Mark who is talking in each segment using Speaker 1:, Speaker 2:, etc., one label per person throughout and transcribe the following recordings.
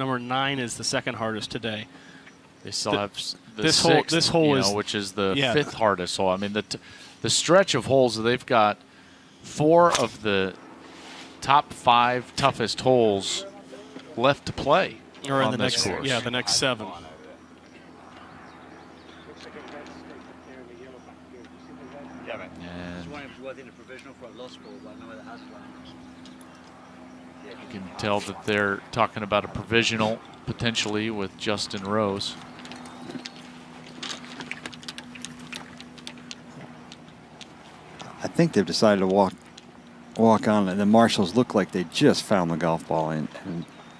Speaker 1: Number 9 is the second hardest today.
Speaker 2: They still have the
Speaker 1: this
Speaker 2: sixth,
Speaker 1: hole is,
Speaker 2: which is the fifth hardest hole. I mean, the stretch of holes that they've got, 4 of the top 5 toughest holes left to play.
Speaker 1: Or in
Speaker 2: on
Speaker 1: the
Speaker 2: this
Speaker 1: next,
Speaker 2: course.
Speaker 1: the next 7.
Speaker 2: You can tell that they're talking about a provisional potentially with Justin Rose.
Speaker 3: I think they've decided to walk on, and the marshals look like they just found the golf ball, and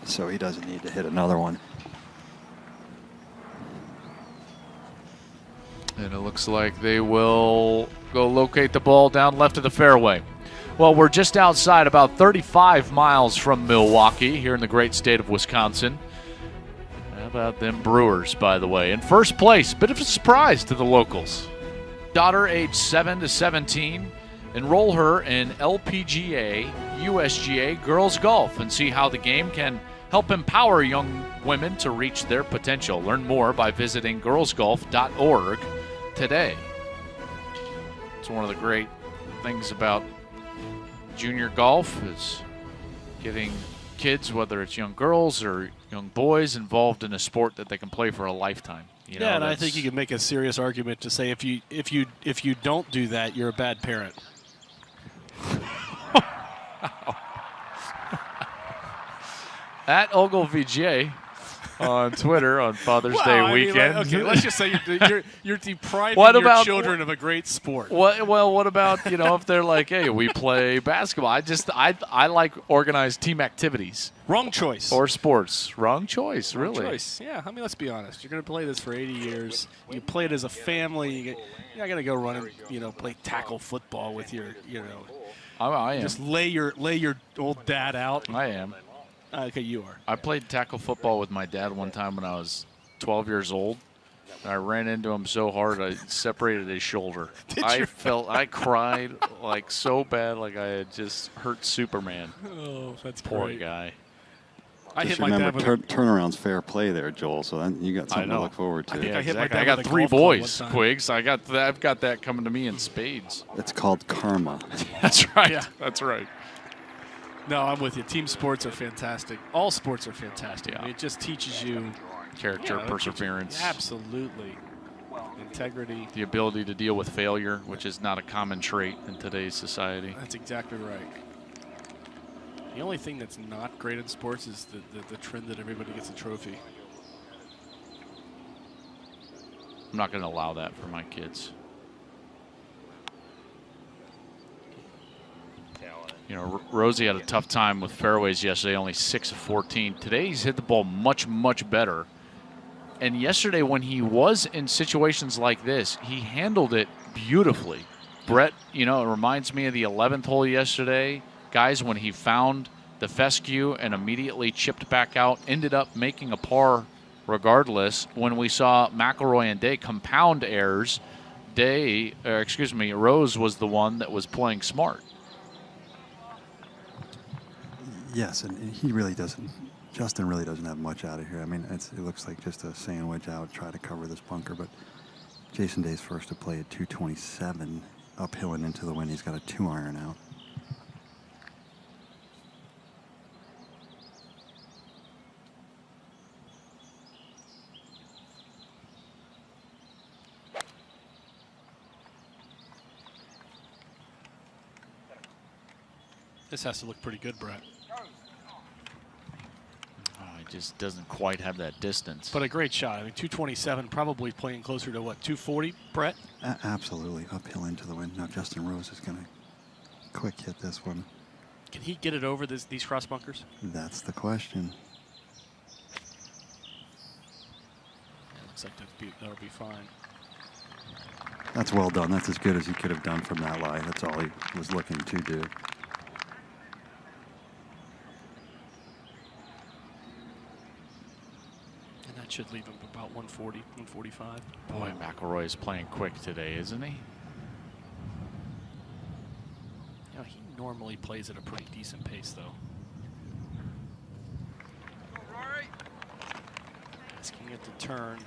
Speaker 3: so he doesn't need to hit another one.
Speaker 2: And it looks like they will go locate the ball down left of the fairway. Well, we're just outside, about 35 miles from Milwaukee, here in the great state of Wisconsin. How about them Brewers, by the way? In first place, bit of a surprise to the locals. Daughter aged 7 to 17. Enroll her in LPGA, USGA Girls Golf and see how the game can help empower young women to reach their potential. Learn more by visiting girlsgolf.org today. It's one of the great things about junior golf is getting kids, whether it's young girls or young boys, involved in a sport that they can play for a lifetime. You know,
Speaker 1: and I think you can make a serious argument to say if you don't do that, you're a bad parent.
Speaker 2: At Ogilvy on Twitter on Father's Day weekend.
Speaker 1: Okay, let's just say you're depriving your children of a great sport.
Speaker 2: What about, if they're like, hey, we play basketball. I like organized team activities.
Speaker 1: Wrong choice.
Speaker 2: Or sports. Wrong choice, really.
Speaker 1: Wrong choice. Yeah, I mean, let's be honest. You're going to play this for 80 years. You play it as a family. You're not going to go run and, play tackle football with your,
Speaker 2: I am.
Speaker 1: Just lay your old dad out.
Speaker 2: I am.
Speaker 1: Okay, you are.
Speaker 2: I played tackle football with my dad one time when I was 12 years old. I ran into him so hard I separated his shoulder. I cried like so bad, like I had just hurt Superman.
Speaker 1: Oh, that's
Speaker 2: poor
Speaker 1: great.
Speaker 2: Guy.
Speaker 1: I
Speaker 3: just
Speaker 1: hit my
Speaker 3: remember,
Speaker 1: dad with
Speaker 3: turnaround's fair play there, Joel. So then you got something to look forward to.
Speaker 1: I think I hit
Speaker 2: exactly.
Speaker 1: my dad
Speaker 2: I got
Speaker 1: with a
Speaker 2: 3
Speaker 1: golf club
Speaker 2: boys,
Speaker 1: one time.
Speaker 2: Quiggs. I've got that coming to me in spades.
Speaker 3: It's called karma.
Speaker 2: That's right.
Speaker 1: Yeah.
Speaker 2: That's right.
Speaker 1: No, I'm with you. Team sports are fantastic. All sports are fantastic.
Speaker 2: Yeah.
Speaker 1: I mean, it just teaches you
Speaker 2: Character, perseverance.
Speaker 1: Absolutely. Integrity.
Speaker 2: The ability to deal with failure, which is not a common trait in today's society.
Speaker 1: That's exactly right. The only thing that's not great in sports is the trend that everybody gets a trophy.
Speaker 2: I'm not going to allow that for my kids. Rosie had a tough time with fairways yesterday, only 6 of 14. Today he's hit the ball much, much better. And yesterday when he was in situations like this, he handled it beautifully. Brett, it reminds me of the 11th hole yesterday. Guys, when he found the fescue and immediately chipped back out, ended up making a par regardless. When we saw McIlroy and Day compound errors, Rose was the one that was playing smart.
Speaker 3: Yes, and he really doesn't. Justin really doesn't have much out of here. I mean, it looks like just a sandwich out, try to cover this bunker. But Jason Day's first to play at 227, uphill and into the wind. He's got a 2-iron out.
Speaker 1: This has to look pretty good, Brett.
Speaker 2: Just doesn't quite have that distance.
Speaker 1: But a great shot. I mean, 227, probably playing closer to what, 240, Brett?
Speaker 3: Absolutely, uphill into the wind. Now Justin Rose is going to quick hit this one.
Speaker 1: Can he get it over these cross bunkers?
Speaker 3: That's the question.
Speaker 1: It looks like that'll be fine.
Speaker 3: That's well done. That's as good as he could have done from that lie. That's all he was looking to do.
Speaker 1: Should leave him about 140, 145.
Speaker 2: Boy, McIlroy is playing quick today, isn't he?
Speaker 1: He normally plays at a pretty decent pace, though. Asking it to turn.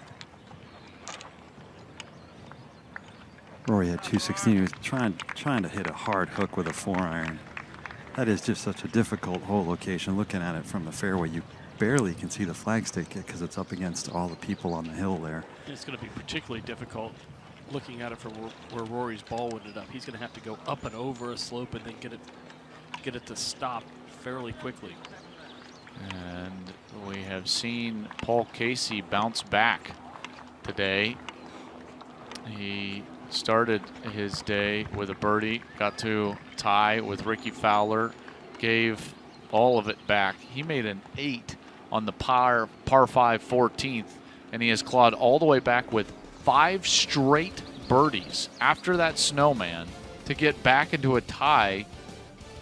Speaker 3: Rory had 216. He was trying to hit a hard hook with a 4-iron. That is just such a difficult hole location. Looking at it from the fairway, you barely can see the flagstick because it's up against all the people on the hill there.
Speaker 1: It's going to be particularly difficult looking at it from where Rory's ball would end up. He's going to have to go up and over a slope and then get it to stop fairly quickly.
Speaker 2: And we have seen Paul Casey bounce back today. He started his day with a birdie, got to tie with Ricky Fowler, gave all of it back. He made an 8 on the par 5 14th, and he has clawed all the way back with 5 straight birdies after that snowman to get back into a tie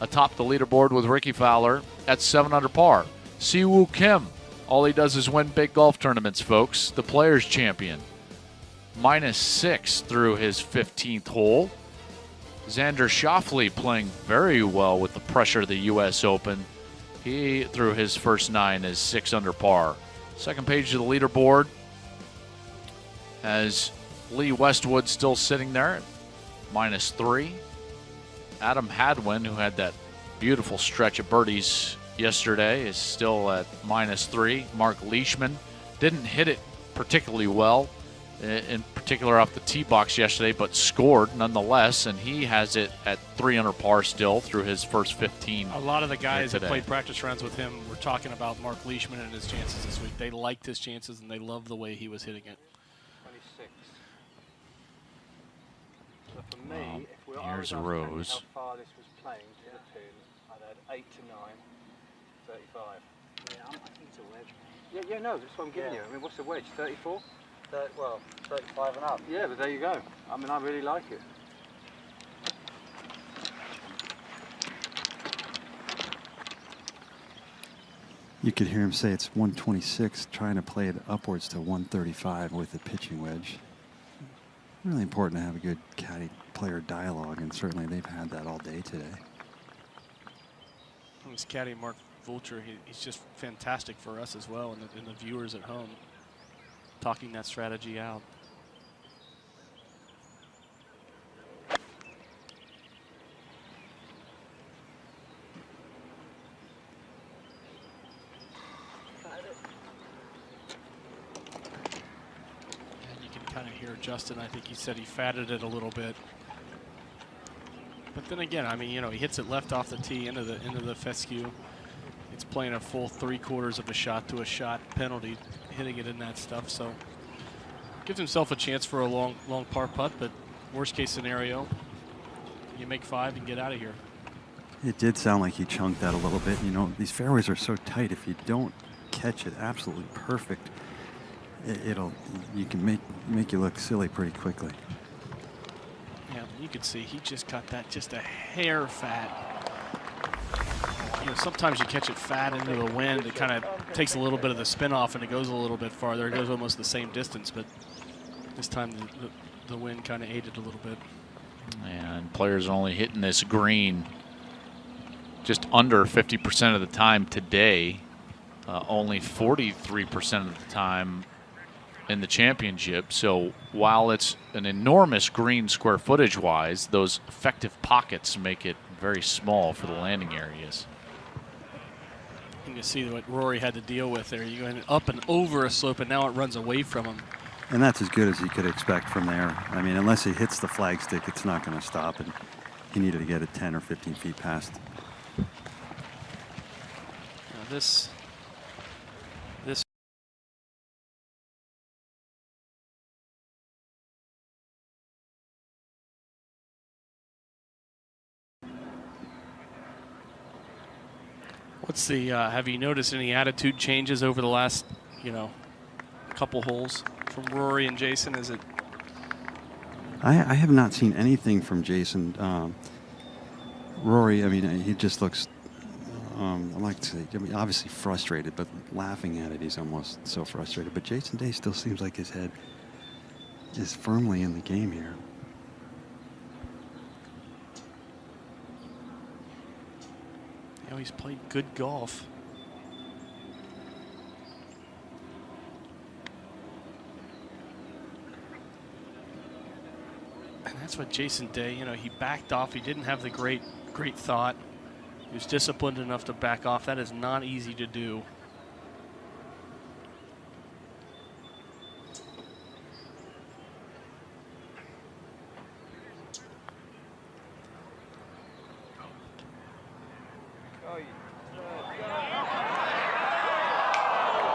Speaker 2: atop the leaderboard with Ricky Fowler at 7 under par. Siwoo Kim, all he does is win big golf tournaments, folks. The Players Champion. -6 through his 15th hole. Xander Schauffele playing very well with the pressure of the U.S. Open. He, through his first 9, is 6 under par. Second page of the leaderboard has Lee Westwood still sitting there at -3. Adam Hadwin, who had that beautiful stretch of birdies yesterday, is still at -3. Mark Leishman didn't hit it particularly well, in particular off the tee box yesterday, but scored nonetheless, and he has it at 3 under par still through his first 15.
Speaker 1: A lot of the guys that played practice rounds with him were talking about Mark Leishman and his chances this week. They liked his chances, and they loved the way he was hitting it.
Speaker 4: 26. So for me, if we are
Speaker 2: here's Rose.
Speaker 4: how far this was playing to the pin, I'd add 8 to 9, 35.
Speaker 5: Yeah, I think it's a wedge.
Speaker 4: Yeah, no, that's what I'm giving you. I mean, what's the wedge? 34?
Speaker 5: Well, 35 and up.
Speaker 4: Yeah, but there you go. I mean, I really like it.
Speaker 3: You could hear him say it's 126, trying to play it upwards to 135 with the pitching wedge. Really important to have a good caddy-player dialogue, and certainly they've had that all day today.
Speaker 1: His caddy, Mark Vulture, he's just fantastic for us as well, and the viewers at home, talking that strategy out. And you can kind of hear Justin, I think he said he fatted it a little bit. But then again, I mean, you know, he hits it left off the tee into the fescue. It's playing a full 3/4 of a shot to a shot penalty, hitting it in that stuff. So gives himself a chance for a long par putt, but worst case scenario, you make 5 and get out of here.
Speaker 3: It did sound like he chunked that a little bit. You know, these fairways are so tight. If you don't catch it absolutely perfect, you can make you look silly pretty quickly.
Speaker 1: Yeah, you can see he just got that just a hair fat. You know, sometimes you catch it fat into the wind. It kind of takes a little bit of the spin off and it goes a little bit farther. It goes almost the same distance, but this time the wind kind of aided a little bit.
Speaker 2: And players are only hitting this green just under 50% of the time today. Only 43% of the time in the championship. So while it's an enormous green square footage wise, those effective pockets make it very small for the landing areas.
Speaker 1: You can see what Rory had to deal with there. You went up and over a slope, and now it runs away from him.
Speaker 3: And that's as good as you could expect from there. I mean, unless he hits the flagstick, it's not going to stop. And he needed to get it 10 or 15 feet past.
Speaker 1: Now this. What's the? Have you noticed any attitude changes over the last, couple holes from Rory and Jason? Is it?
Speaker 3: I have not seen anything from Jason. Rory, I mean, he just looks, I like to say, obviously frustrated, but laughing at it, he's almost so frustrated. But Jason Day still seems like his head is firmly in the game here.
Speaker 1: He's played good golf. And that's what Jason Day, he backed off. He didn't have the great thought. He was disciplined enough to back off. That is not easy to do.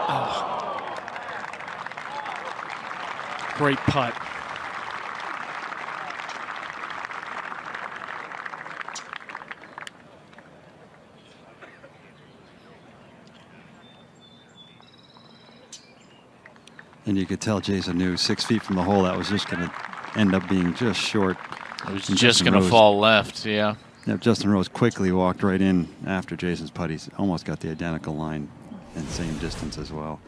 Speaker 1: Oh. Great putt.
Speaker 3: And you could tell Jason knew 6 feet from the hole that was just going to end up being just short.
Speaker 2: It was just going to fall left, yeah.
Speaker 3: Yeah, Justin Rose quickly walked right in after Jason's putt. He's almost got the identical line and same distance as well.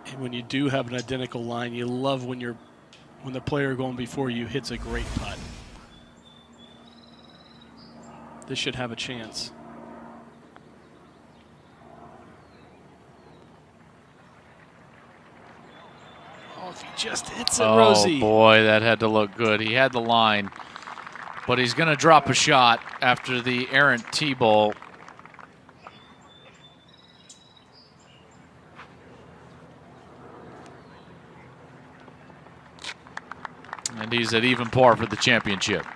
Speaker 1: And when you do have an identical line, you love when the player going before you hits a great putt. This should have a chance. Oh, if he just hits it, Rosie.
Speaker 2: Oh, boy, that had to look good. He had the line, but he's going to drop a shot after the errant tee ball. And he's at even par for the championship.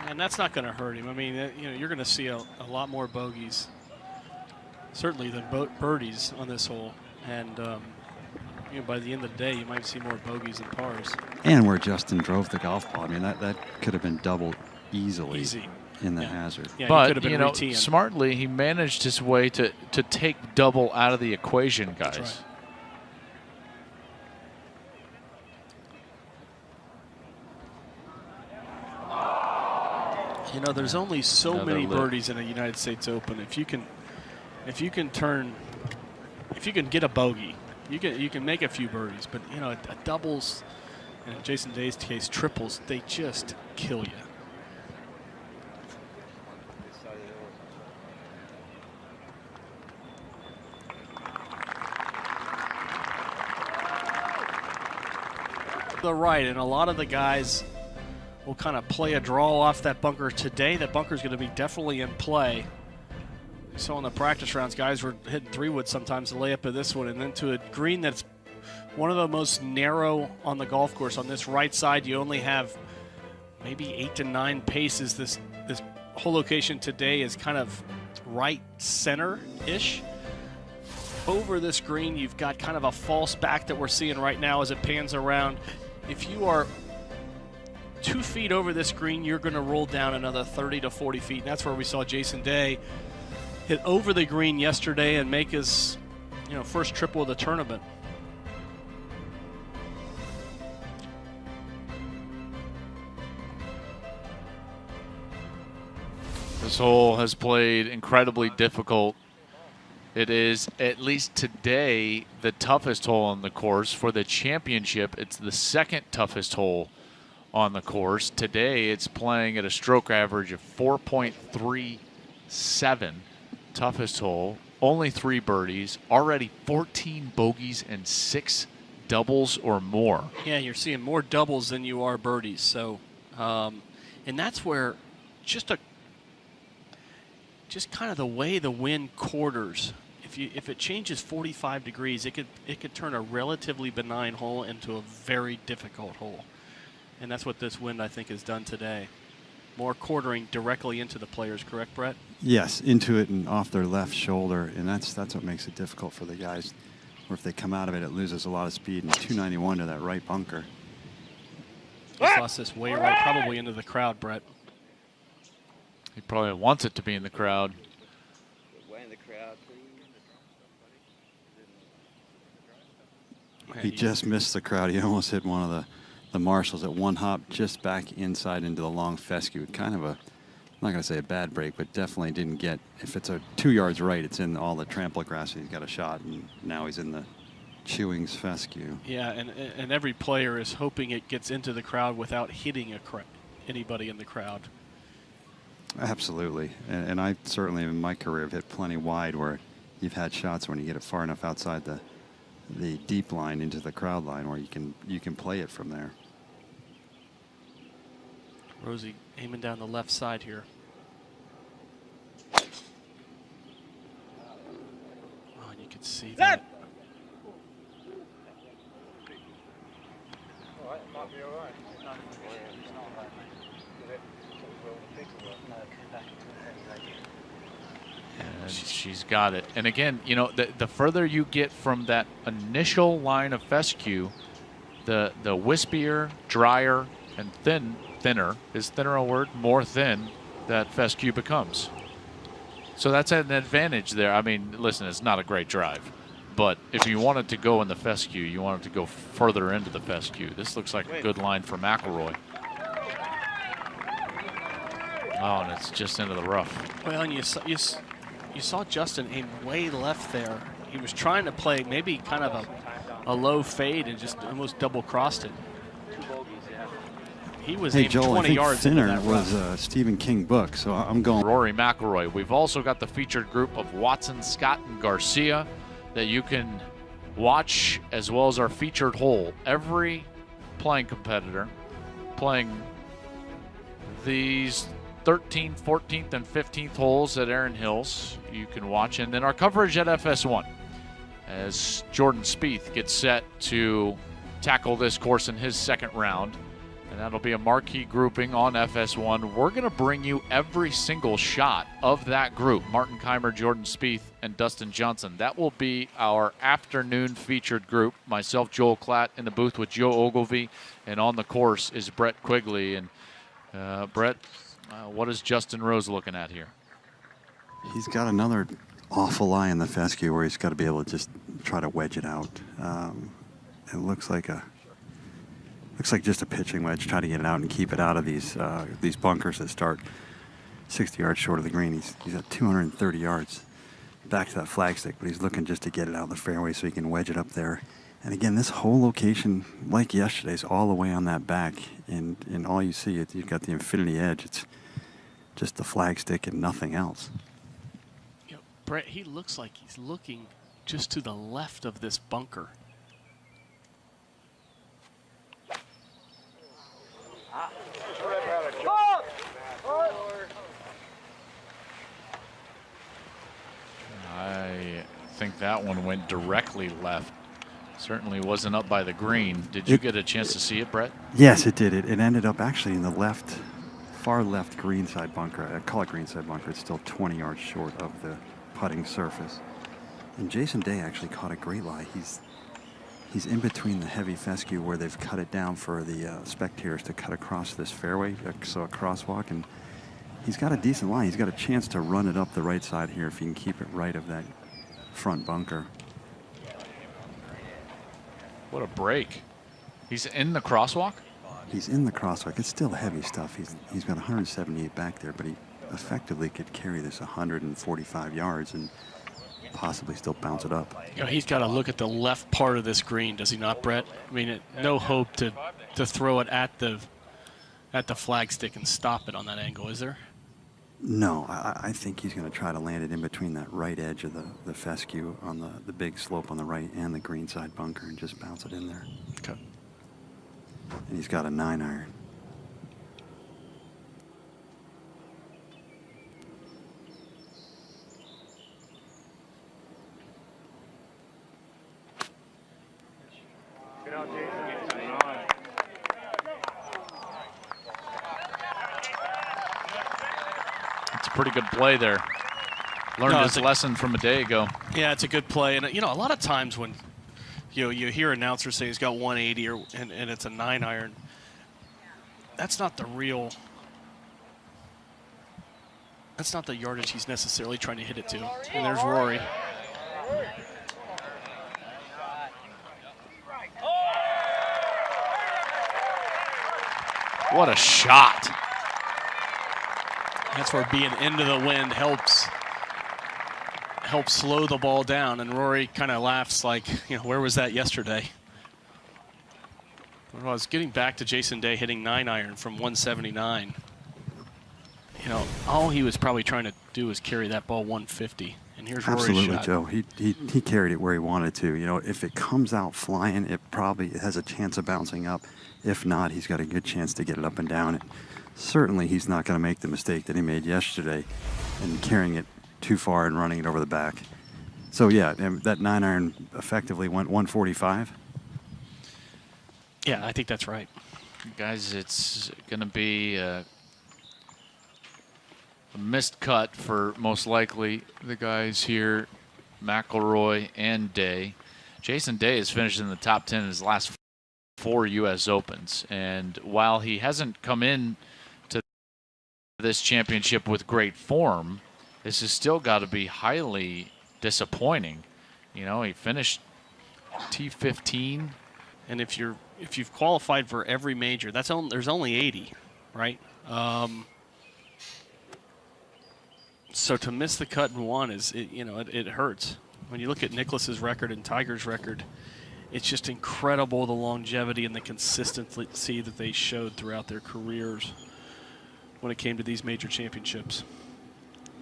Speaker 1: And that's not going to hurt him. I mean, you're going to see a lot more bogeys, certainly than birdies on this hole. And by the end of the day, you might see more bogeys than pars.
Speaker 3: And where Justin drove the golf ball, I mean, that could have been doubled easily in the hazard.
Speaker 1: Yeah,
Speaker 2: but, smartly, he managed his way to take double out of the equation, guys.
Speaker 1: That's right. There's only so many birdies in a United States Open. If you can get a bogey, you can make a few birdies. But a doubles, and in Jason Day's case, triples, they just kill you. The right, and a lot of the guys will kind of play a draw off that bunker today. That bunker is going to be definitely in play. So on the practice rounds, guys were hitting 3-wood sometimes to lay up at this one, and then to a green that's one of the most narrow on the golf course. On this right side, you only have maybe 8 to 9 paces. This whole location today is kind of right center-ish. Over this green, you've got kind of a false back that we're seeing right now as it pans around. If you are 2 feet over this green, you're going to roll down another 30 to 40 feet. And that's where we saw Jason Day hit over the green yesterday and make his first triple of the tournament.
Speaker 2: This hole has played incredibly difficult. It is, at least today, the toughest hole on the course. For the championship, it's the second toughest hole on the course. Today, it's playing at a stroke average of 4.37. Toughest hole. Only 3 birdies. Already 14 bogeys and 6 doubles or more.
Speaker 1: Yeah, you're seeing more doubles than you are birdies. So, and that's where just kind of the way the wind quarters. If it changes 45 degrees, it could turn a relatively benign hole into a very difficult hole. And that's what this wind, I think, has done today. More quartering directly into the players, correct, Brett?
Speaker 3: Yes, into it and off their left shoulder, and that's what makes it difficult for the guys. Or if they come out of it, it loses a lot of speed. And 291 to that right bunker.
Speaker 1: Just lost this way right, probably into the crowd, Brett.
Speaker 2: He probably wants it to be in the crowd.
Speaker 5: Way in the crowd, please.
Speaker 3: He just missed the crowd. He almost hit one of the marshals at one hop just back inside into the long fescue. Kind of I'm not going to say a bad break, but definitely didn't get, if it's a 2 yards right, it's in all the trample grass. He's got a shot, and now he's in the Chewings fescue.
Speaker 1: Yeah, and every player is hoping it gets into the crowd without hitting anybody in the crowd.
Speaker 3: Absolutely. And I certainly in my career have hit plenty wide where you've had shots when you get it far enough outside the deep line into the crowd line where you can play it from there.
Speaker 1: Rosie aiming down the left side here. Oh, and you can see that.
Speaker 4: All right, it might be all right.
Speaker 2: And she's got it. And again, you know, the further you get from that initial line of fescue, the wispier, drier, and thinner, is thinner a word? More thin that fescue becomes. So that's an advantage there. I mean, listen, it's not a great drive. But if you wanted to go in the fescue, you wanted to go further into the fescue. This looks like a good line for McIlroy. Oh, and it's just into the rough.
Speaker 1: Well, and you saw Justin aim way left there. He was trying to play maybe kind of a low fade and just almost double crossed it. He was
Speaker 3: Hey,
Speaker 1: aiming
Speaker 3: Joel,
Speaker 1: 20
Speaker 3: I think
Speaker 1: yards
Speaker 3: thinner
Speaker 1: into that
Speaker 3: was
Speaker 1: rough.
Speaker 3: Stephen King book, so I'm going.
Speaker 2: Rory McIlroy. We've also got the featured group of Watson, Scott, and Garcia that you can watch, as well as our featured hole. Every playing competitor playing these 13th, 14th, and 15th holes at Erin Hills you can watch. And then our coverage at FS1 as Jordan Spieth gets set to tackle this course in his second round. And that'll be a marquee grouping on FS1. We're going to bring you every single shot of that group. Martin Keimer, Jordan Spieth, and Dustin Johnson. That will be our afternoon featured group. Myself, Joel Klatt, in the booth with Joe Ogilvie. And on the course is Brett Quigley. And Brett, what is Justin Rose looking at here?
Speaker 3: He's got another awful lie in the fescue where he's got to be able to just try to wedge it out. It looks like just a pitching wedge. Try to get it out and keep it out of these bunkers that start 60 yards short of the green. He's at 230 yards back to that flagstick, but he's looking just to get it out of the fairway so he can wedge it up there. And again, this whole location, like yesterday's, all the way on that back, and all you see, you've got the infinity edge. It's just the flagstick and nothing else.
Speaker 1: You know, Brett, he looks like he's looking just to the left of this bunker.
Speaker 2: I think that one went directly left. Certainly wasn't up by the green. Did you get a chance to see it, Brett?
Speaker 3: Yes, it did. It ended up actually in the far left greenside bunker. I call it greenside bunker. It's still 20 yards short of the putting surface. And Jason Day actually caught a great lie. He's in between the heavy fescue where they've cut it down for the spectators to cut across this fairway, so a crosswalk, and he's got a decent line. He's got a chance to run it up the right side here if he can keep it right of that front bunker.
Speaker 2: What a break. He's in the crosswalk?
Speaker 3: He's in the crosswalk. It's still heavy stuff. He's got 178 back there, but he effectively could carry this 145 yards and possibly still bounce it up.
Speaker 1: You know, he's got to look at the left part of this green, does he not, Brett? I mean, no hope to throw it at the flagstick and stop it on that angle, is there?
Speaker 3: No, I think he's going to try to land it in between that right edge of the fescue on the big slope on the right and the greenside bunker and just bounce it in there.
Speaker 1: Okay.
Speaker 3: And he's got a 9-iron.
Speaker 2: Pretty good play there. Learned his lesson from a day ago.
Speaker 1: Yeah, it's a good play. And, you know, a lot of times when you hear announcers say he's got 180 and it's a 9-iron, that's not the yardage he's necessarily trying to hit it to. And there's Rory.
Speaker 2: What a shot.
Speaker 1: That's where being into the wind helps slow the ball down. And Rory kind of laughs like, you know, where was that yesterday? Well, I was getting back to Jason Day hitting 9-iron from 179. You know, all he was probably trying to do was carry that ball 150, And here's Rory's
Speaker 3: Absolutely,
Speaker 1: shot.
Speaker 3: Joe. He carried it where he wanted to. You know, if it comes out flying, it probably has a chance of bouncing up. If not, he's got a good chance to get it up and down. And certainly, he's not going to make the mistake that he made yesterday in carrying it too far and running it over the back. So, yeah, that 9-iron effectively went 145.
Speaker 1: Yeah, I think that's right.
Speaker 2: Guys, it's going to be a missed cut for most likely the guys here, McIlroy and Day. Jason Day has finished in the top 10 in his last 4 U.S. Opens. And while he hasn't come in to this championship with great form, this has still got to be highly disappointing. You know, he finished T15.
Speaker 1: And if you've qualified for every major, there's only 80, right? So to miss the cut in one it hurts. When you look at Nicklaus's record and Tiger's record, it's just incredible the longevity and the consistency that they showed throughout their careers when it came to these major championships.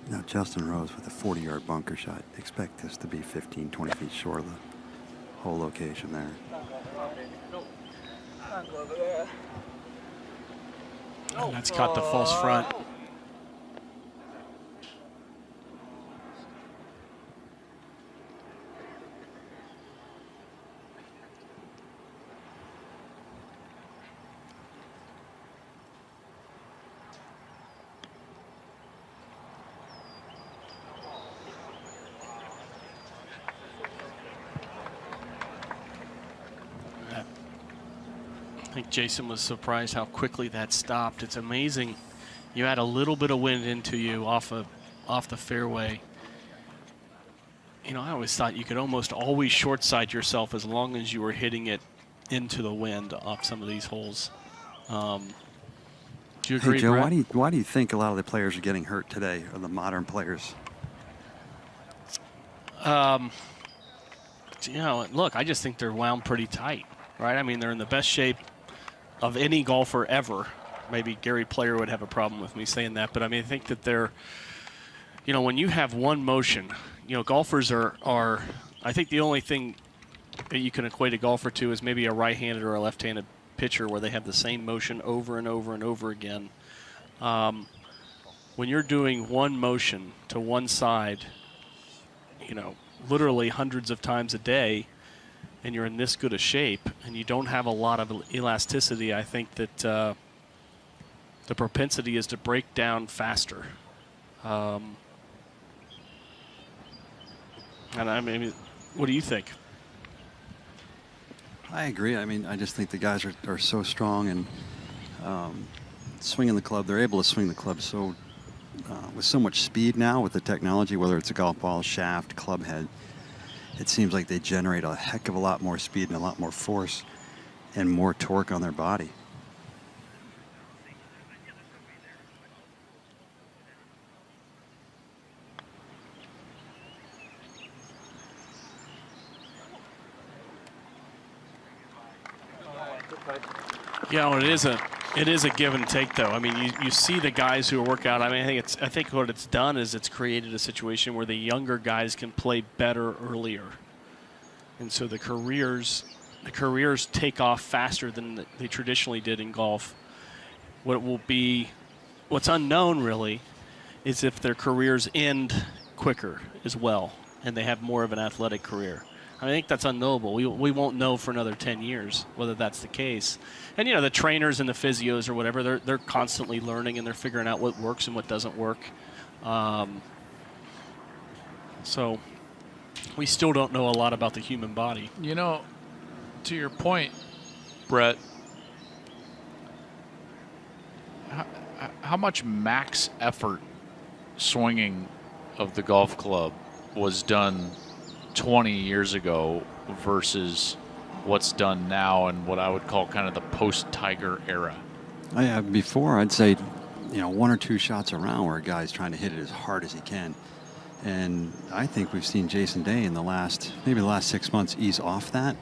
Speaker 3: Now, Justin Rose with a 40-yard bunker shot. Expect this to be 15, 20 feet short of the whole location there.
Speaker 1: And that's caught the false front. I think Jason was surprised how quickly that stopped. It's amazing. You add a little bit of wind into you off the fairway. You know, I always thought you could almost always short side yourself as long as you were hitting it into the wind off some of these holes. Do you agree,
Speaker 3: hey, Joe,
Speaker 1: Brett?
Speaker 3: why do you think a lot of the players are getting hurt today, or the modern players?
Speaker 1: You know, look, I just think they're wound pretty tight, right? I mean, they're in the best shape of any golfer ever. Maybe Gary Player would have a problem with me saying that, but I mean, I think that they're, you know, when you have one motion, you know, golfers are I think the only thing that you can equate a golfer to is maybe a right-handed or a left-handed pitcher where they have the same motion over and over and over again. When you're doing one motion to one side, you know, literally hundreds of times a day, and you're in this good a shape, and you don't have a lot of elasticity, I think that the propensity is to break down faster. And I mean, what do you think?
Speaker 3: I agree. I mean, I just think the guys are so strong and swinging the club. They're able to swing the club so with so much speed now with the technology, whether it's a golf ball, shaft, club head. It seems like they generate a heck of a lot more speed and a lot more force and more torque on their body.
Speaker 1: Yeah, well, it is a give and take, though. I mean, you see the guys who work out. I mean, I think what it's done is it's created a situation where the younger guys can play better earlier, and so the careers take off faster than they traditionally did in golf. What's unknown really is if their careers end quicker as well, and they have more of an athletic career. I think that's unknowable. We won't know for another 10 years whether that's the case. And, you know, the trainers and the physios or whatever, they're constantly learning and they're figuring out what works and what doesn't work. So we still don't know a lot about the human body.
Speaker 2: You know, to your point, Brett, how much max effort swinging of the golf club was done 20 years ago versus what's done now and what I would call kind of the post-Tiger era?
Speaker 3: Before, I'd say, you know, 1 or 2 shots around where a guy's trying to hit it as hard as he can. And I think we've seen Jason Day in the last 6 months ease off that.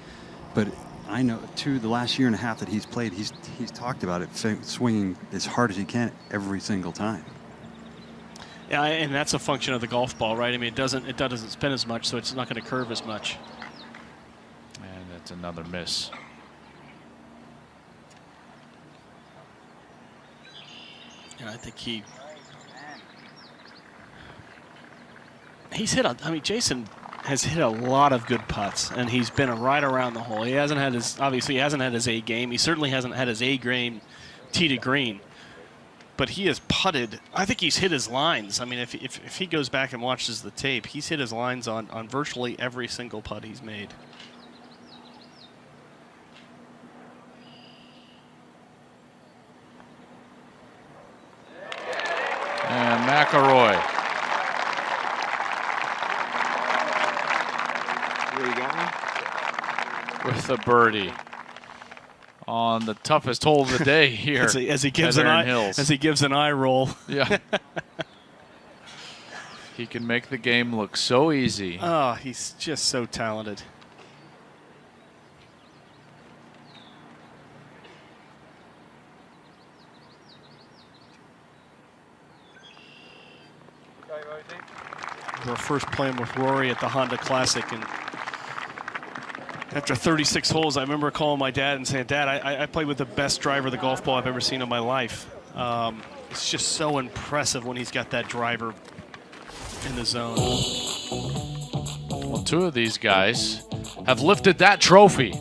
Speaker 3: But I know, too, the last year and a half that he's played, he's talked about it, swinging as hard as he can every single time.
Speaker 1: Yeah, and that's a function of the golf ball, right? I mean, it doesn't spin as much, so it's not going to curve as much.
Speaker 2: And that's another miss.
Speaker 1: Yeah, I think he's hit I mean, Jason has hit a lot of good putts, and he's been right around the hole. He hasn't had his A game. He certainly hasn't had his A game tee to green. But he has putted. I think he's hit his lines. I mean, if he goes back and watches the tape, he's hit his lines on virtually every single putt he's made.
Speaker 2: And McIlroy. With a birdie on the toughest hole of the day here
Speaker 1: as he gives an eye roll.
Speaker 2: Yeah. He can make the game look so easy.
Speaker 1: Oh, he's just so talented. We're first playing with Rory at the Honda Classic, and after 36 holes, I remember calling my dad and saying, "Dad, I played with the best driver of the golf ball I've ever seen in my life." It's just so impressive when he's got that driver in the zone.
Speaker 2: Well, two of these guys have lifted that trophy.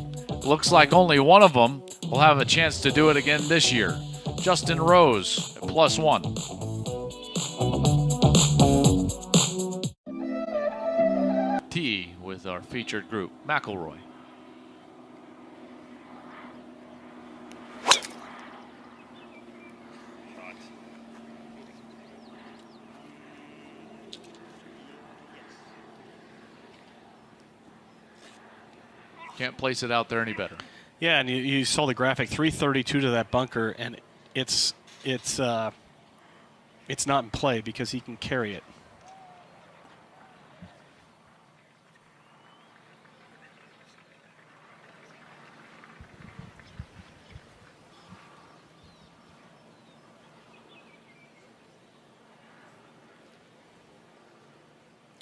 Speaker 2: Looks like only one of them will have a chance to do it again this year. Justin Rose at +1. T with our featured group, McIlroy. Can't place it out there any better.
Speaker 1: Yeah, and you saw the graphic, 332 to that bunker, and it's not in play because he can carry it.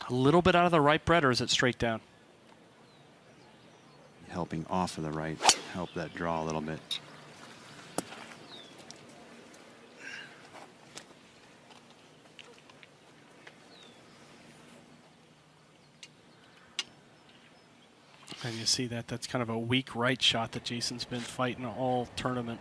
Speaker 1: A little bit out of the right, Brett, or is it straight down?
Speaker 3: Helping off of the right, help that draw a little bit.
Speaker 1: And you see that's kind of a weak right shot that Jason's been fighting all tournament.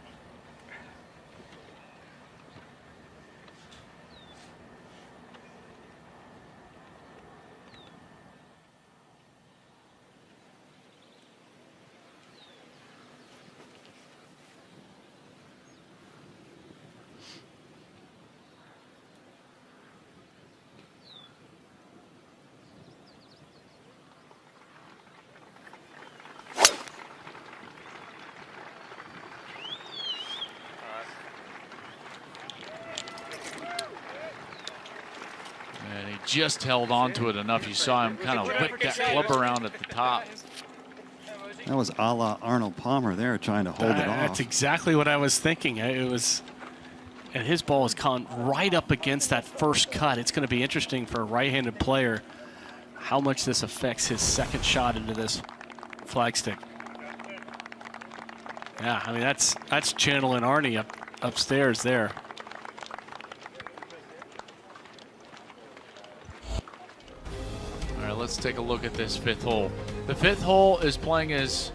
Speaker 2: And he just held on to it enough. You saw him kind of whip that club around at the top.
Speaker 3: That was a la Arnold Palmer there, trying to hold it off.
Speaker 1: That's exactly what I was thinking. It was, and his ball is caught right up against that first cut. It's going to be interesting for a right-handed player how much this affects his second shot into this flagstick. Yeah, I mean that's Chandler and Arnie upstairs there.
Speaker 2: All right, let's take a look at this fifth hole. The fifth hole is playing as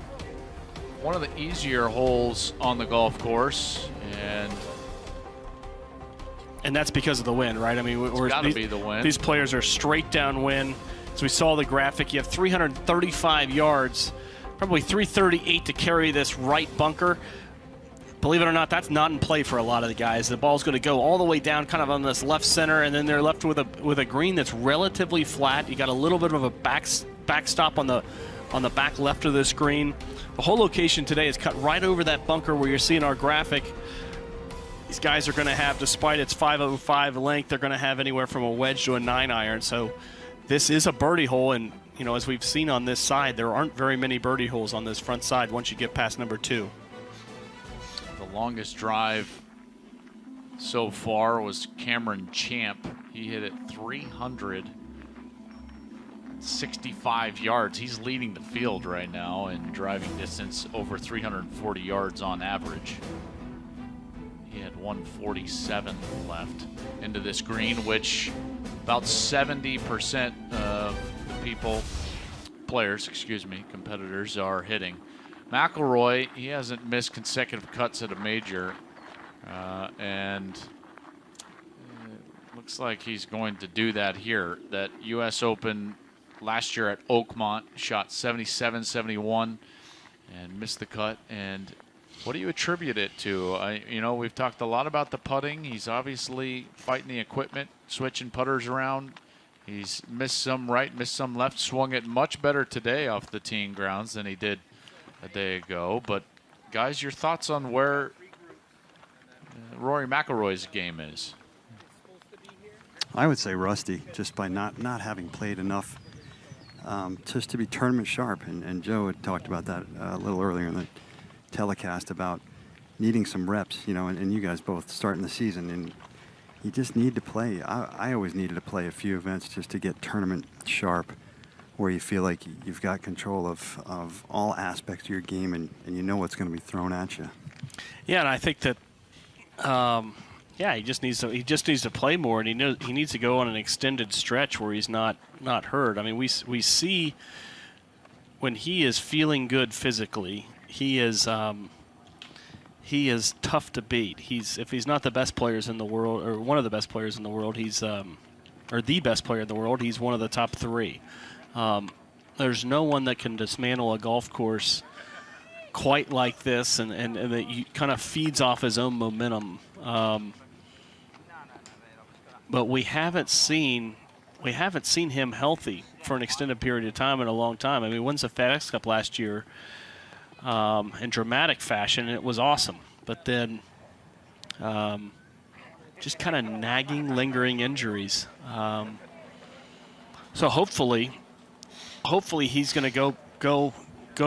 Speaker 2: one of the easier holes on the golf course,
Speaker 1: and that's because of the wind, right? I mean,
Speaker 2: it's got to be the wind.
Speaker 1: These players are straight downwind. As we saw the graphic, you have 335 yards, probably 338 to carry this right bunker. Believe it or not, that's not in play for a lot of the guys. The ball's going to go all the way down kind of on this left center, and then they're left with a green that's relatively flat. You got a little bit of a backstop on the back left of this green. The whole location today is cut right over that bunker where you're seeing our graphic. These guys are going to have, despite its 505 length, they're going to have anywhere from a wedge to a 9-iron. So this is a birdie hole, and you know, as we've seen on this side, there aren't very many birdie holes on this front side once you get past number 2.
Speaker 2: The longest drive so far was Cameron Champ. He He hit it 365 yards. He's leading the field right now in driving distance, over 340 yards on average. He had 147 left into this green, which about 70% of the competitors are hitting. McIlroy, he hasn't missed consecutive cuts at a major, and it looks like he's going to do that here. That U.S. Open last year at Oakmont, shot 77, 71, and missed the cut. And what do you attribute it to? We've talked a lot about the putting. He's obviously fighting the equipment, switching putters around. He's missed some right, missed some left, swung it much better today off the teeing grounds than he did a day ago. But, guys, your thoughts on where Rory McIlroy's game is?
Speaker 3: I would say rusty, just by not having played enough just to be tournament sharp. And Joe had talked about that a little earlier in the telecast about needing some reps, and you guys both starting the season, and you just need to play. I always needed to play a few events just to get tournament sharp, where you feel like you've got control of all aspects of your game, and you know what's going to be thrown at you.
Speaker 1: Yeah, and I think that he just needs to play more, and he needs to go on an extended stretch where he's not hurt. I mean, we see when he is feeling good physically, he is tough to beat. If he's not the best players in the world, or one of the best players in the world, he's or the best player in the world, he's one of the top three. There's no one that can dismantle a golf course quite like this, and that kind of feeds off his own momentum. But we haven't seen him healthy for an extended period of time in a long time. I mean, he wins the FedEx Cup last year in dramatic fashion, and it was awesome. But then just kind of nagging, lingering injuries. So hopefully he's going to go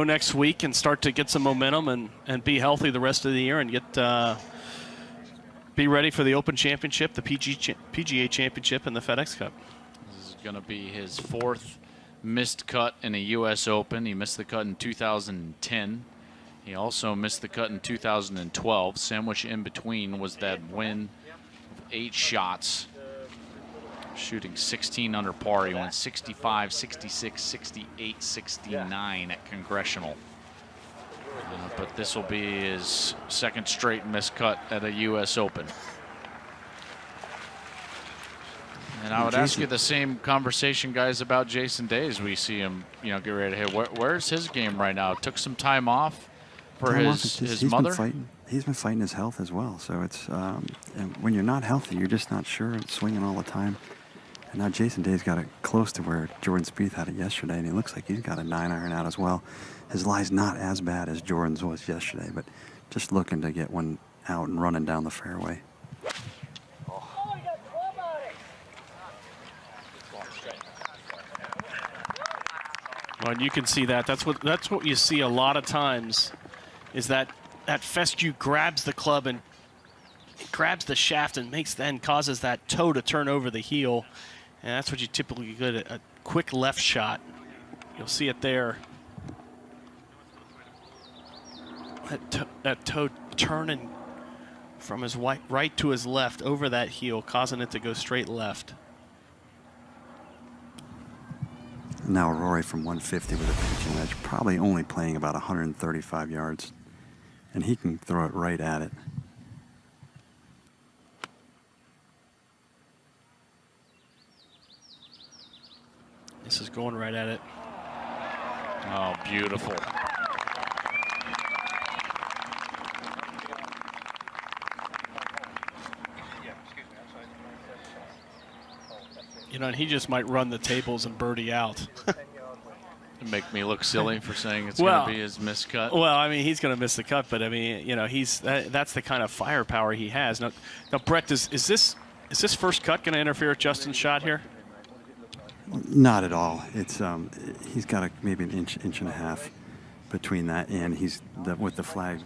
Speaker 1: next week and start to get some momentum and be healthy the rest of the year and be ready for the Open Championship, the PGA Championship, and the FedEx Cup.
Speaker 2: This is going to be his fourth missed cut in a U.S. Open. He missed the cut in 2010. He also missed the cut in 2012. Sandwich in between was that win of 8 shots, shooting 16 under par. He went 65, 66, 68, 69 at Congressional. But this will be his second straight missed cut at a U.S. Open. And I would ask you the same conversation, guys, about Jason Day as we see him, get ready to hit. Where's his game right now? Took some time off for his mother.
Speaker 3: He's been fighting his health as well. So it's and when you're not healthy, you're just not sure and swinging all the time. And now Jason Day's got it close to where Jordan Spieth had it yesterday, and he looks like he's got a 9-iron out as well. His lie's not as bad as Jordan's was yesterday, but just looking to get one out and running down the fairway.
Speaker 1: Well, and you can see that. That's what you see a lot of times, is that fescue grabs the club and it grabs the shaft and causes that toe to turn over the heel, and that's what you typically get a quick left shot. You'll see it there. That toe turning from his right to his left over that heel, causing it to go straight left.
Speaker 3: Now Rory from 150 with a pitching wedge, probably only playing about 135 yards, and he can throw it right at it.
Speaker 1: This is going right at it.
Speaker 2: Oh, beautiful.
Speaker 1: And he just might run the tables and birdie out.
Speaker 2: Make me look silly for saying it's going to be his missed cut.
Speaker 1: Well, I mean, he's going to miss the cut, but I mean, that's the kind of firepower he has. Now Brett, is this first cut going to interfere with Justin's shot here?
Speaker 3: Not at all. It's he's got maybe an inch and a half between that and with the flag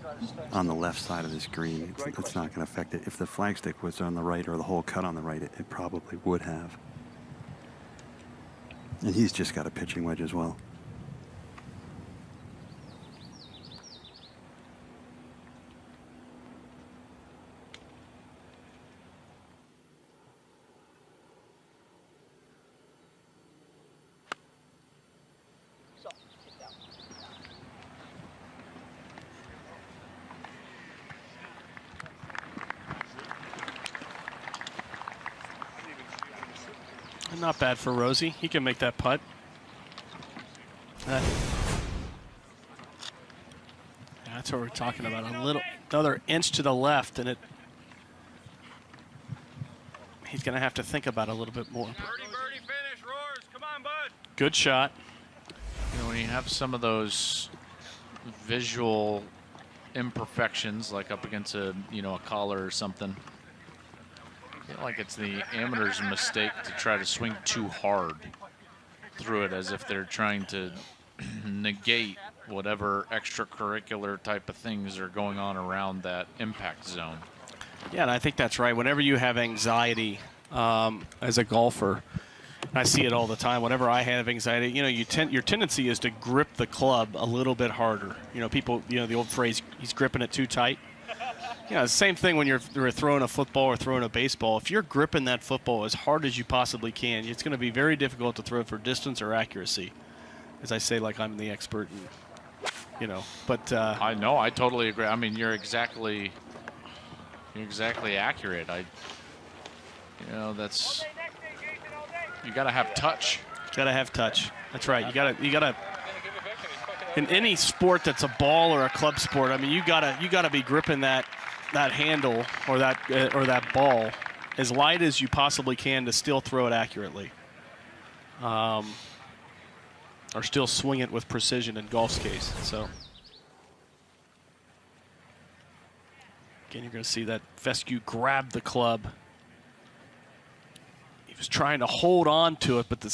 Speaker 3: on the left side of this green, it's not going to affect it. If the flagstick was on the right or the hole cut on the right, it probably would have. And he's just got a pitching wedge as well.
Speaker 1: Not bad for Rosie. He can make that putt. That's what we're talking about. Another inch to the left, and he's going to have to think about it a little bit more.
Speaker 6: Birdie finish, Roars. Come on, bud.
Speaker 1: Good shot.
Speaker 2: You know, when you have some of those visual imperfections, like up against a collar or something, I feel like it's the amateur's mistake to try to swing too hard through it, as if they're trying to negate whatever extracurricular type of things are going on around that impact zone.
Speaker 1: Yeah, and I think that's right. Whenever you have anxiety as a golfer, I see it all the time. Whenever I have anxiety, your tendency is to grip the club a little bit harder. People, the old phrase, he's gripping it too tight. Same thing when you're throwing a football or throwing a baseball. If you're gripping that football as hard as you possibly can, it's going to be very difficult to throw for distance or accuracy. As I say, like I'm the expert, but
Speaker 2: I know, I totally agree. I mean, you're exactly accurate. That's, you got to have touch.
Speaker 1: Got to have touch. That's right. You got to. In any sport that's a ball or a club sport, I mean, you gotta be gripping that handle or that ball as light as you possibly can to still throw it accurately, or still swing it with precision in golf's case. So again, you're going to see that Fescue grab the club. He was trying to hold on to it, but the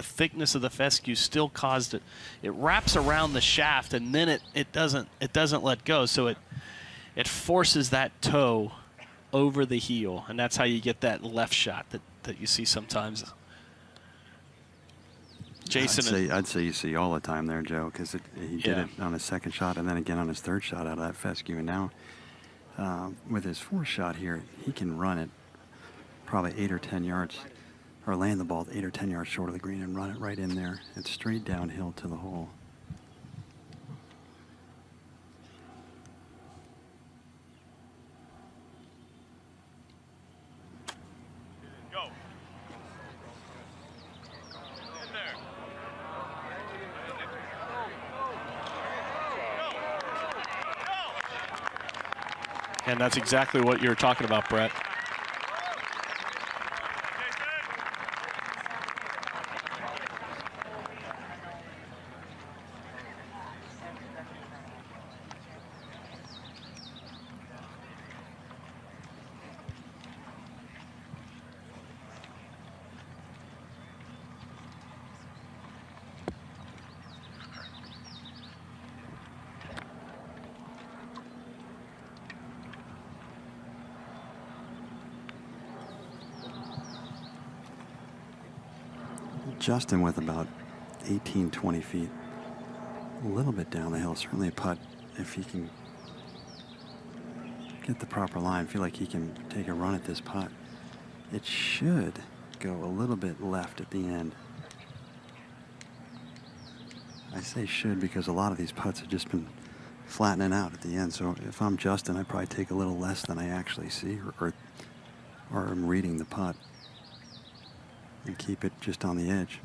Speaker 1: thickness of the fescue still caused it. It wraps around the shaft, and then it doesn't let go. So it forces that toe over the heel, and that's how you get that left shot that you see sometimes. Jason,
Speaker 3: I'd say you see all the time there, Joe, because he did it on his second shot and then again on his third shot out of that fescue, and now with his fourth shot here, he can run it probably 8 or 10 yards, or land the ball 8 or 10 yards short of the green and run it right in there. It's straight downhill to the hole.
Speaker 6: Go. In there.
Speaker 1: and that's exactly what you're talking about, Brett.
Speaker 3: Justin with about 18, 20 feet. A little bit down the hill. Certainly a putt if he can get the proper line. I feel like he can take a run at this putt. It should go a little bit left at the end. I say should because a lot of these putts have just been flattening out at the end. So if I'm Justin, I'd probably take a little less than I actually see, or I'm reading the putt, and keep it just on the edge.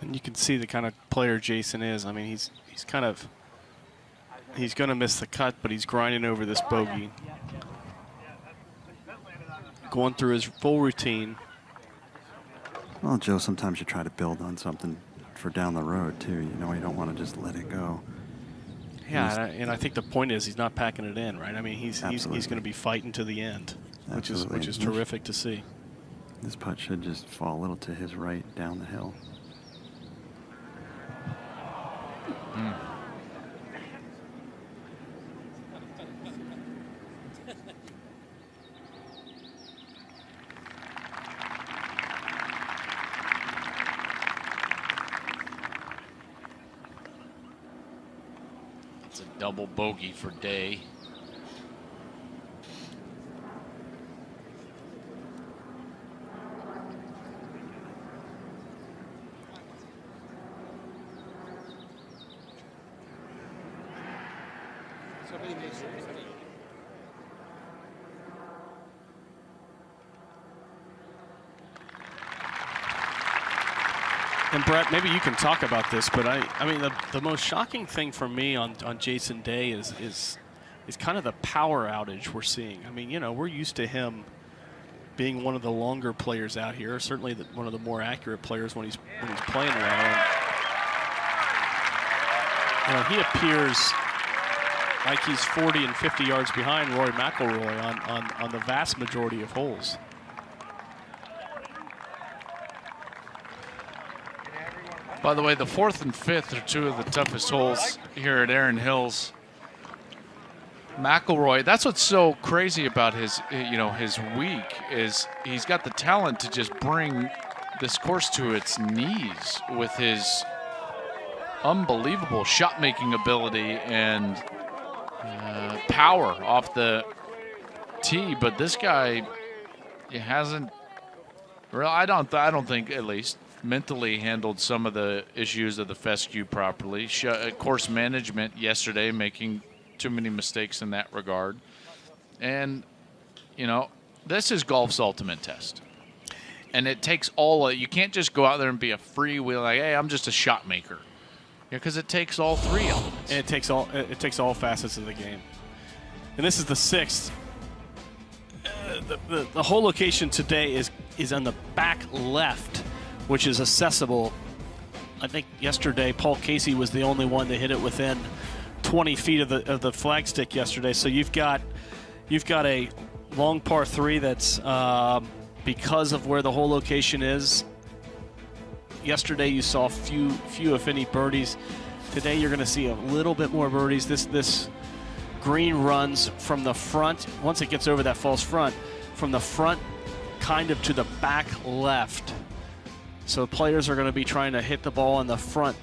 Speaker 1: And you can see the kind of player Jason is. I mean, he's going to miss the cut, but he's grinding over this bogey. Going through his full routine.
Speaker 3: Well, Joe, sometimes you try to build on something for down the road, too. You know, you don't want to just let it go.
Speaker 1: Yeah, and I think the point is he's not packing it in, right? I mean, he's going to be fighting to the end, which is terrific to see.
Speaker 3: This putt should just fall a little to his right down the hill.
Speaker 2: It's a double bogey for Day.
Speaker 1: And Brett, maybe you can talk about this, but I mean, the most shocking thing for me on Jason Day is kind of the power outage we're seeing. I mean, you know, we're used to him being one of the longer players out here, certainly one of the more accurate players when he's playing well. And, you know, he appears like he's 40 and 50 yards behind Rory McIlroy on the vast majority of holes.
Speaker 2: By the way, the 4th and 5th are two of the toughest holes here at Erin Hills. McIlroy, that's what's so crazy about his week is he's got the talent to just bring this course to its knees with his unbelievable shot-making ability and power off the tee. But this guy, he hasn't. Well, I don't think at least mentally handled some of the issues of the fescue properly. Course management yesterday, making too many mistakes in that regard. And, you know, this is golf's ultimate test. And it takes you can't just go out there and be a freewheel like, hey, I'm just a shot maker. Because it takes all three elements.
Speaker 1: And it takes all facets of the game. And this is the 6th. The whole location today is on the back left, which is accessible. I think yesterday Paul Casey was the only one to hit it within 20 feet of the flagstick yesterday. So you've got a long par 3 that's because of where the whole location is. Yesterday you saw few if any birdies. Today you're going to see a little bit more birdies. This green runs from the front. Once it gets over that false front, from the front kind of to the back left. So players are going to be trying to hit the ball in the front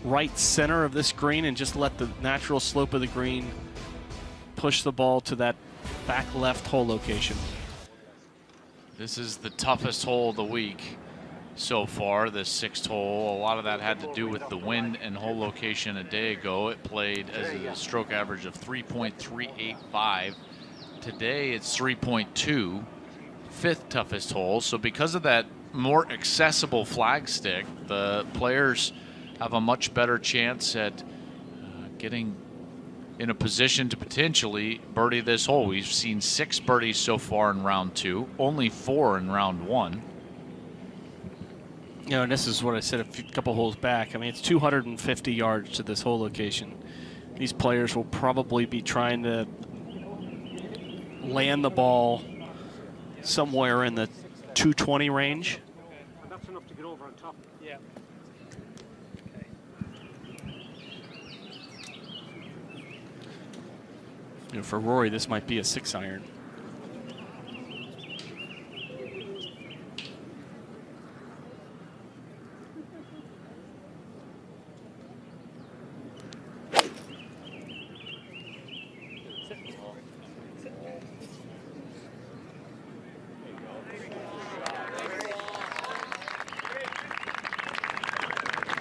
Speaker 1: right center of this green and just let the natural slope of the green push the ball to that back left hole location.
Speaker 2: This is the toughest hole of the week so far, the 6th hole. A lot of that had to do with the wind and hole location a day ago. It played as a stroke average of 3.385. Today it's 3.2, 5th toughest hole. So because of that more accessible flagstick, the players have a much better chance at getting in a position to potentially birdie this hole. We've seen 6 birdies so far in round 2, only 4 in round 1.
Speaker 1: You know, and this is what I said a couple holes back. I mean, it's 250 yards to this hole location. These players will probably be trying to land the ball somewhere in the 220 range.
Speaker 4: That's enough to get over on top. Yeah.
Speaker 1: You know, for Rory, this might be a 6-iron.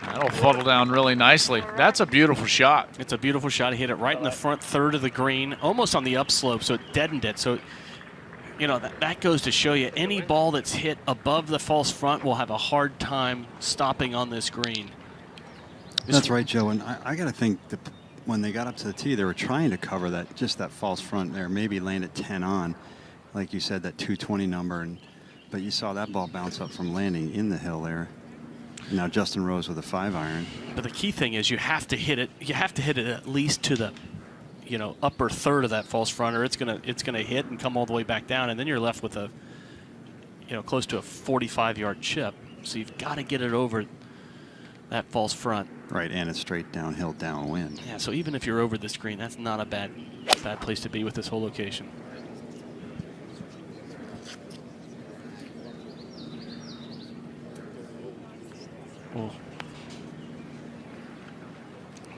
Speaker 2: That'll funnel down really nicely. That's a beautiful shot.
Speaker 1: It's a beautiful shot. He hit it right in the front third of the green, almost on the upslope, so it deadened it. So you know, that goes to show you any ball that's hit above the false front will have a hard time stopping on this green.
Speaker 3: That's right, Joe. And I got to think that when they got up to the tee, they were trying to cover that, just that false front there, maybe land it 10 on, like you said, that 220 number. But you saw that ball bounce up from landing in the hill there. And now Justin Rose with a 5-iron.
Speaker 1: But the key thing is you have to hit it. You have to hit it at least to the, you know, upper third of that false front, or it's gonna hit and come all the way back down, and then you're left with a, you know, close to a 45-yard chip. So you've got to get it over that false front.
Speaker 3: Right, and it's straight downhill downwind.
Speaker 1: Yeah, so even if you're over the screen, that's not a bad place to be with this whole location. Well,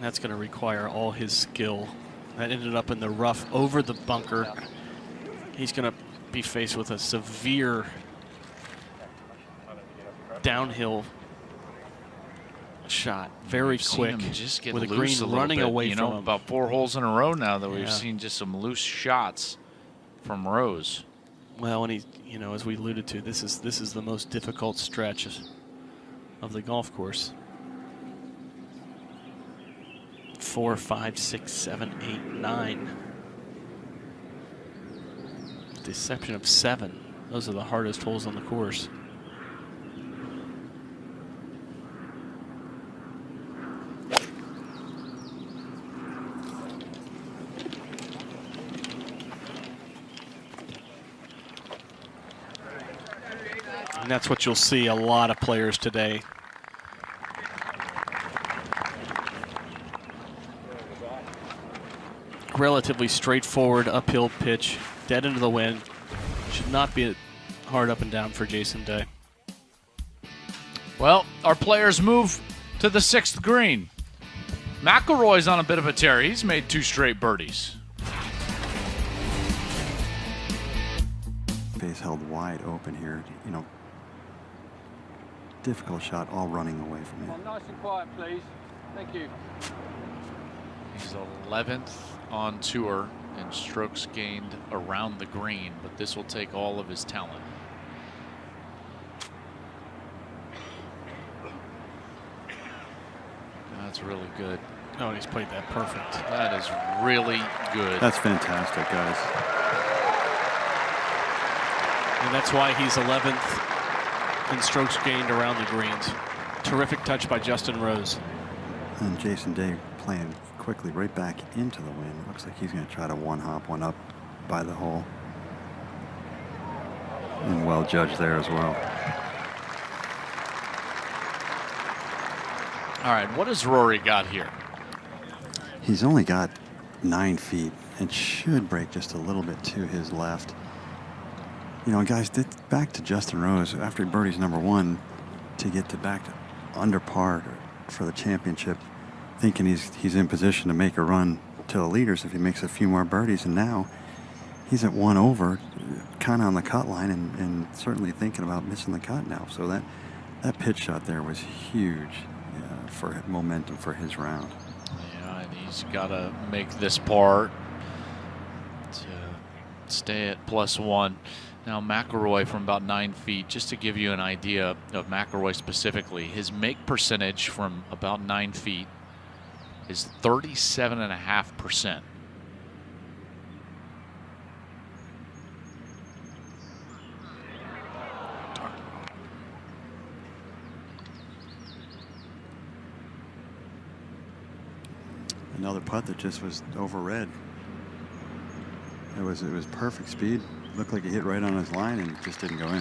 Speaker 1: that's going to require all his skill. That ended up in the rough over the bunker. He's going to be faced with a severe downhill shot, very quick,
Speaker 2: just get
Speaker 1: with a
Speaker 2: loose
Speaker 1: green
Speaker 2: a
Speaker 1: running
Speaker 2: bit.
Speaker 1: away
Speaker 2: you
Speaker 1: from
Speaker 2: know,
Speaker 1: him.
Speaker 2: about 4 holes in a row now that we've
Speaker 1: Yeah.
Speaker 2: seen just some loose shots from Rose.
Speaker 1: Well, and he, you know, as we alluded to, this is the most difficult stretch of the golf course. 4, 5, 6, 7, 8, 9. With the exception of 7. Those are the hardest holes on the course. And that's what you'll see a lot of players today. Relatively straightforward uphill pitch, dead into the wind. Should not be hard up and down for Jason Day.
Speaker 2: Well, our players move to the 6th green. McIlroy's on a bit of a tear. He's made 2 straight birdies.
Speaker 3: Face held wide open here. You know, difficult shot, all running away from him.
Speaker 4: Nice and quiet, please. Thank you.
Speaker 2: He's 11th on tour in strokes gained around the green, but this will take all of his talent. That's really good.
Speaker 1: Oh, and he's played that perfect.
Speaker 2: That is really good.
Speaker 3: That's fantastic, guys.
Speaker 1: And that's why he's 11th in strokes gained around the greens. Terrific touch by Justin Rose.
Speaker 3: And Jason Day playing quickly right back into the wind. Looks like he's going to try to one-hop one up by the hole. And well judged there as well.
Speaker 2: All right, what has Rory got here?
Speaker 3: He's only got 9 feet and should break just a little bit to his left. You know, guys, back to Justin Rose after he birdies number 1 to get to back to under par for the championship, thinking he's in position to make a run to the leaders if he makes a few more birdies, and now he's at 1 over, kind of on the cut line, and certainly thinking about missing the cut now. So that pitch shot there was huge for momentum for his round.
Speaker 2: Yeah, and he's got to make this par to stay at +1. Now McIlroy from about 9 feet, just to give you an idea of McIlroy specifically, his make percentage from about 9 feet is 37.5%.
Speaker 3: Another putt that just was overread. It was perfect speed. Looked like it hit right on his line and just didn't go in.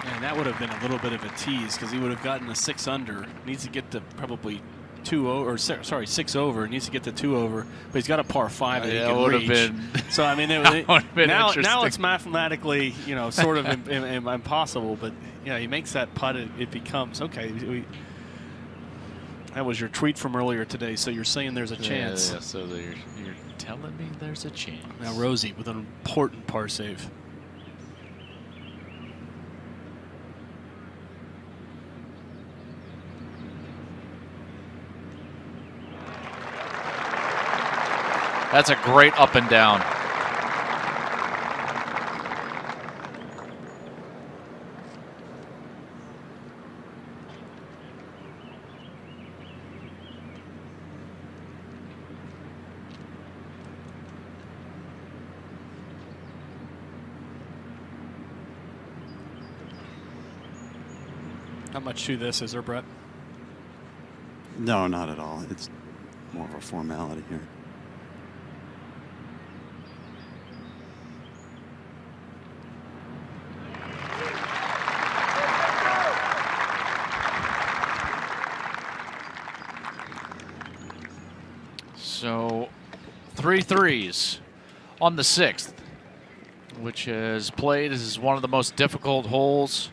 Speaker 1: And that would have been a little bit of a tease because he would have gotten a 6 under. Needs to get to probably 2 over, or sorry, 6 over. Needs to get to 2 over, but he's got a par 5 that he can
Speaker 2: would
Speaker 1: reach.
Speaker 2: have been.
Speaker 1: So I mean, now it's mathematically, you know, sort of impossible. But yeah, he makes that putt, it becomes okay. That was your tweet from earlier today. So you're saying there's a chance.
Speaker 2: Yeah, so you're telling me there's a chance.
Speaker 1: Now Rosie with an important par save.
Speaker 2: That's a great up and down.
Speaker 1: Not much to this, is there, Brett?
Speaker 3: No, not at all. It's more of a formality here.
Speaker 2: So 3 threes on the 6th, which is played as one of the most difficult holes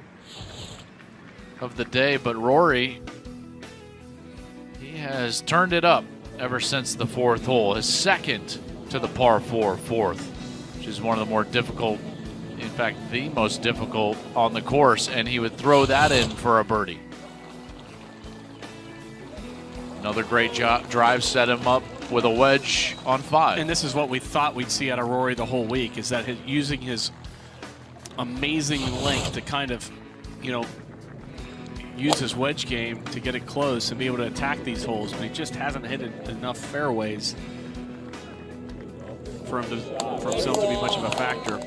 Speaker 2: of the day. But Rory, he has turned it up ever since the 4th hole, his second to the par 4 4th, which is one of the more difficult, in fact, the most difficult on the course, and he would throw that in for a birdie. Another great drive set him up with a wedge on 5.
Speaker 1: And this is what we thought we'd see out of Rory the whole week, is that using his amazing length to kind of, you know, use his wedge game to get it close and be able to attack these holes, but he just hasn't hit enough fairways for himself to be much of a factor.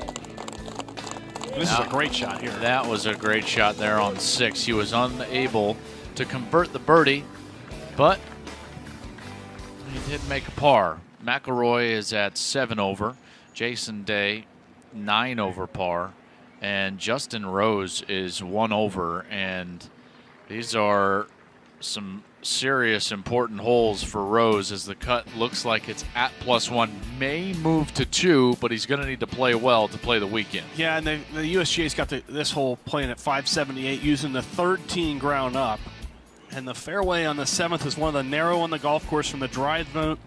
Speaker 1: This is a great shot here.
Speaker 2: That was a great shot there on 6. He was unable to convert the birdie, but he did make a par. McIlroy is at 7 over, Jason Day 9 over par, and Justin Rose is 1 over. And these are some serious important holes for Rose, as the cut looks like it's at +1, may move to 2, but he's going to need to play well to play the weekend.
Speaker 1: Yeah, and the USGA's got this hole playing at 578 using the 13 ground up. And the fairway on the 7th is one of the narrow on the golf course from the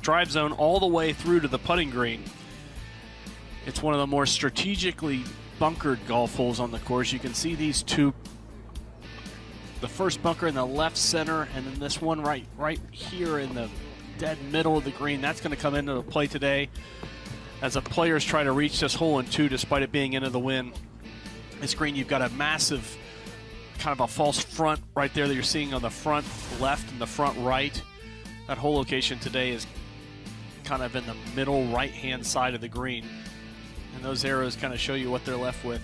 Speaker 1: drive zone all the way through to the putting green. It's one of the more strategically bunkered golf holes on the course. You can see these two, the first bunker in the left center, and then this one right here in the dead middle of the green. That's going to come into play today as the players try to reach this hole in 2 despite it being into the wind. This green, you've got a massive kind of a false front right there that you're seeing on the front left and the front right. That hole location today is kind of in the middle right-hand side of the green. And those arrows kind of show you what they're left with.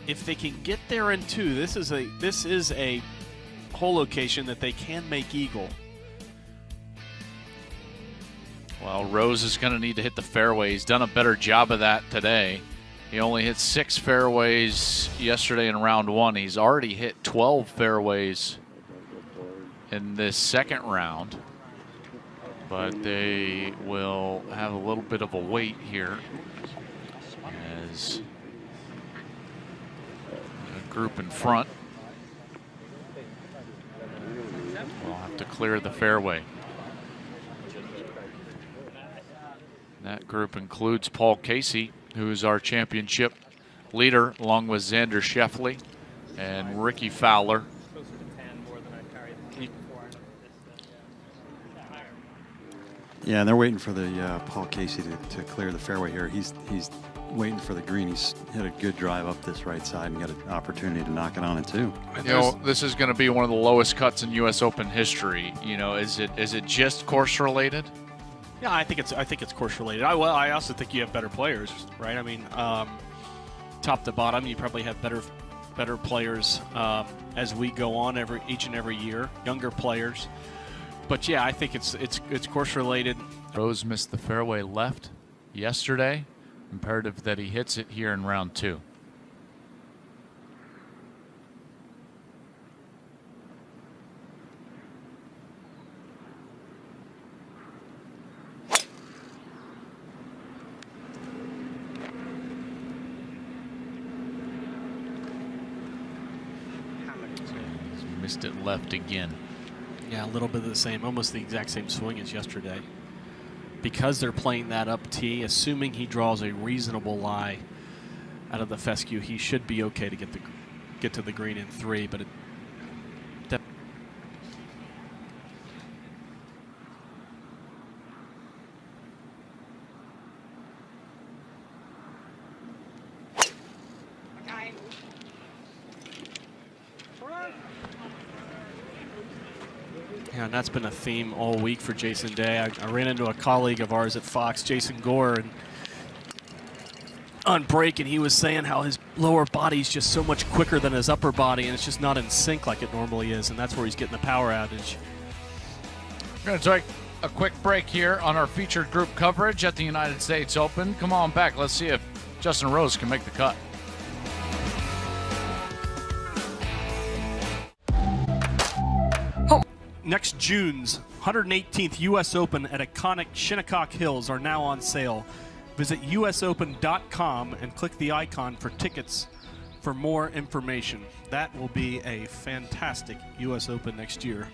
Speaker 1: If they can get there in 2, this is a hole location that they can make eagle.
Speaker 2: Well, Rose is going to need to hit the fairway. He's done a better job of that today. He only hit 6 fairways yesterday in round 1. He's already hit 12 fairways in this second round. But they will have a little bit of a wait here as the group in front will have to clear the fairway. That group includes Paul Casey, who's our championship leader, along with Xander Scheffler and Ricky Fowler.
Speaker 3: Yeah, and they're waiting for the Paul Casey to clear the fairway here. He's waiting for the green. He's hit a good drive up this right side and got an opportunity to knock it on it too.
Speaker 2: You know, this is going to be one of the lowest cuts in U.S. Open history. You know, is it just course related?
Speaker 1: Yeah, I think it's course related. I also think you have better players, right? I mean, top to bottom, you probably have better players as we go on each and every year, younger players. But yeah, I think it's course related.
Speaker 2: Rose missed the fairway left yesterday. Imperative that he hits it here in round 2. Missed it left again.
Speaker 1: Yeah, a little bit of the same, almost the exact same swing as yesterday. Because they're playing that up tee, assuming he draws a reasonable lie out of the fescue, he should be okay to get to the green in 3. But yeah, and that's been a theme all week for Jason Day. I ran into a colleague of ours at Fox, Jason Gore, and on break, and he was saying how his lower body's just so much quicker than his upper body, and it's just not in sync like it normally is, and that's where he's getting the power outage.
Speaker 2: We're going to take a quick break here on our featured group coverage at the United States Open. Come on back. Let's see if Justin Rose can make the cut.
Speaker 1: Next June's 118th U.S. Open at iconic Shinnecock Hills are now on sale. Visit usopen.com and click the icon for tickets for more information. That will be a fantastic U.S. Open next year.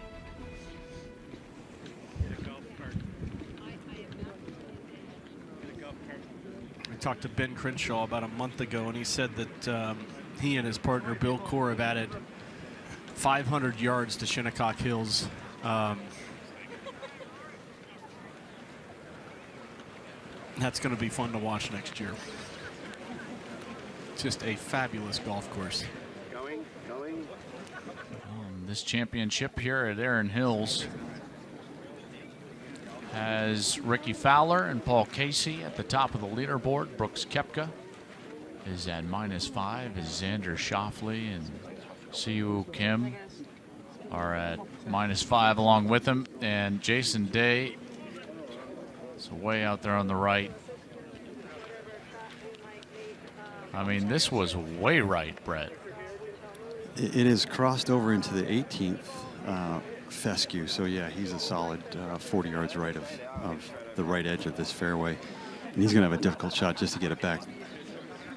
Speaker 1: I talked to Ben Crenshaw about a month ago, and he said that he and his partner Bill Corr have added 500 yards to Shinnecock Hills. That's going to be fun to watch next year. Just a fabulous golf course.
Speaker 2: This championship here at Erin Hills has Ricky Fowler and Paul Casey at the top of the leaderboard. Brooks Koepka is at -5. As Xander Schauffele and Siwoo Kim are at -5 along with him. And Jason Day is way out there on the right. I mean, this was way right, Brett.
Speaker 3: It is crossed over into the 18th fescue, so yeah, he's a solid 40 yards right of the right edge of this fairway. And he's going to have a difficult shot just to get it back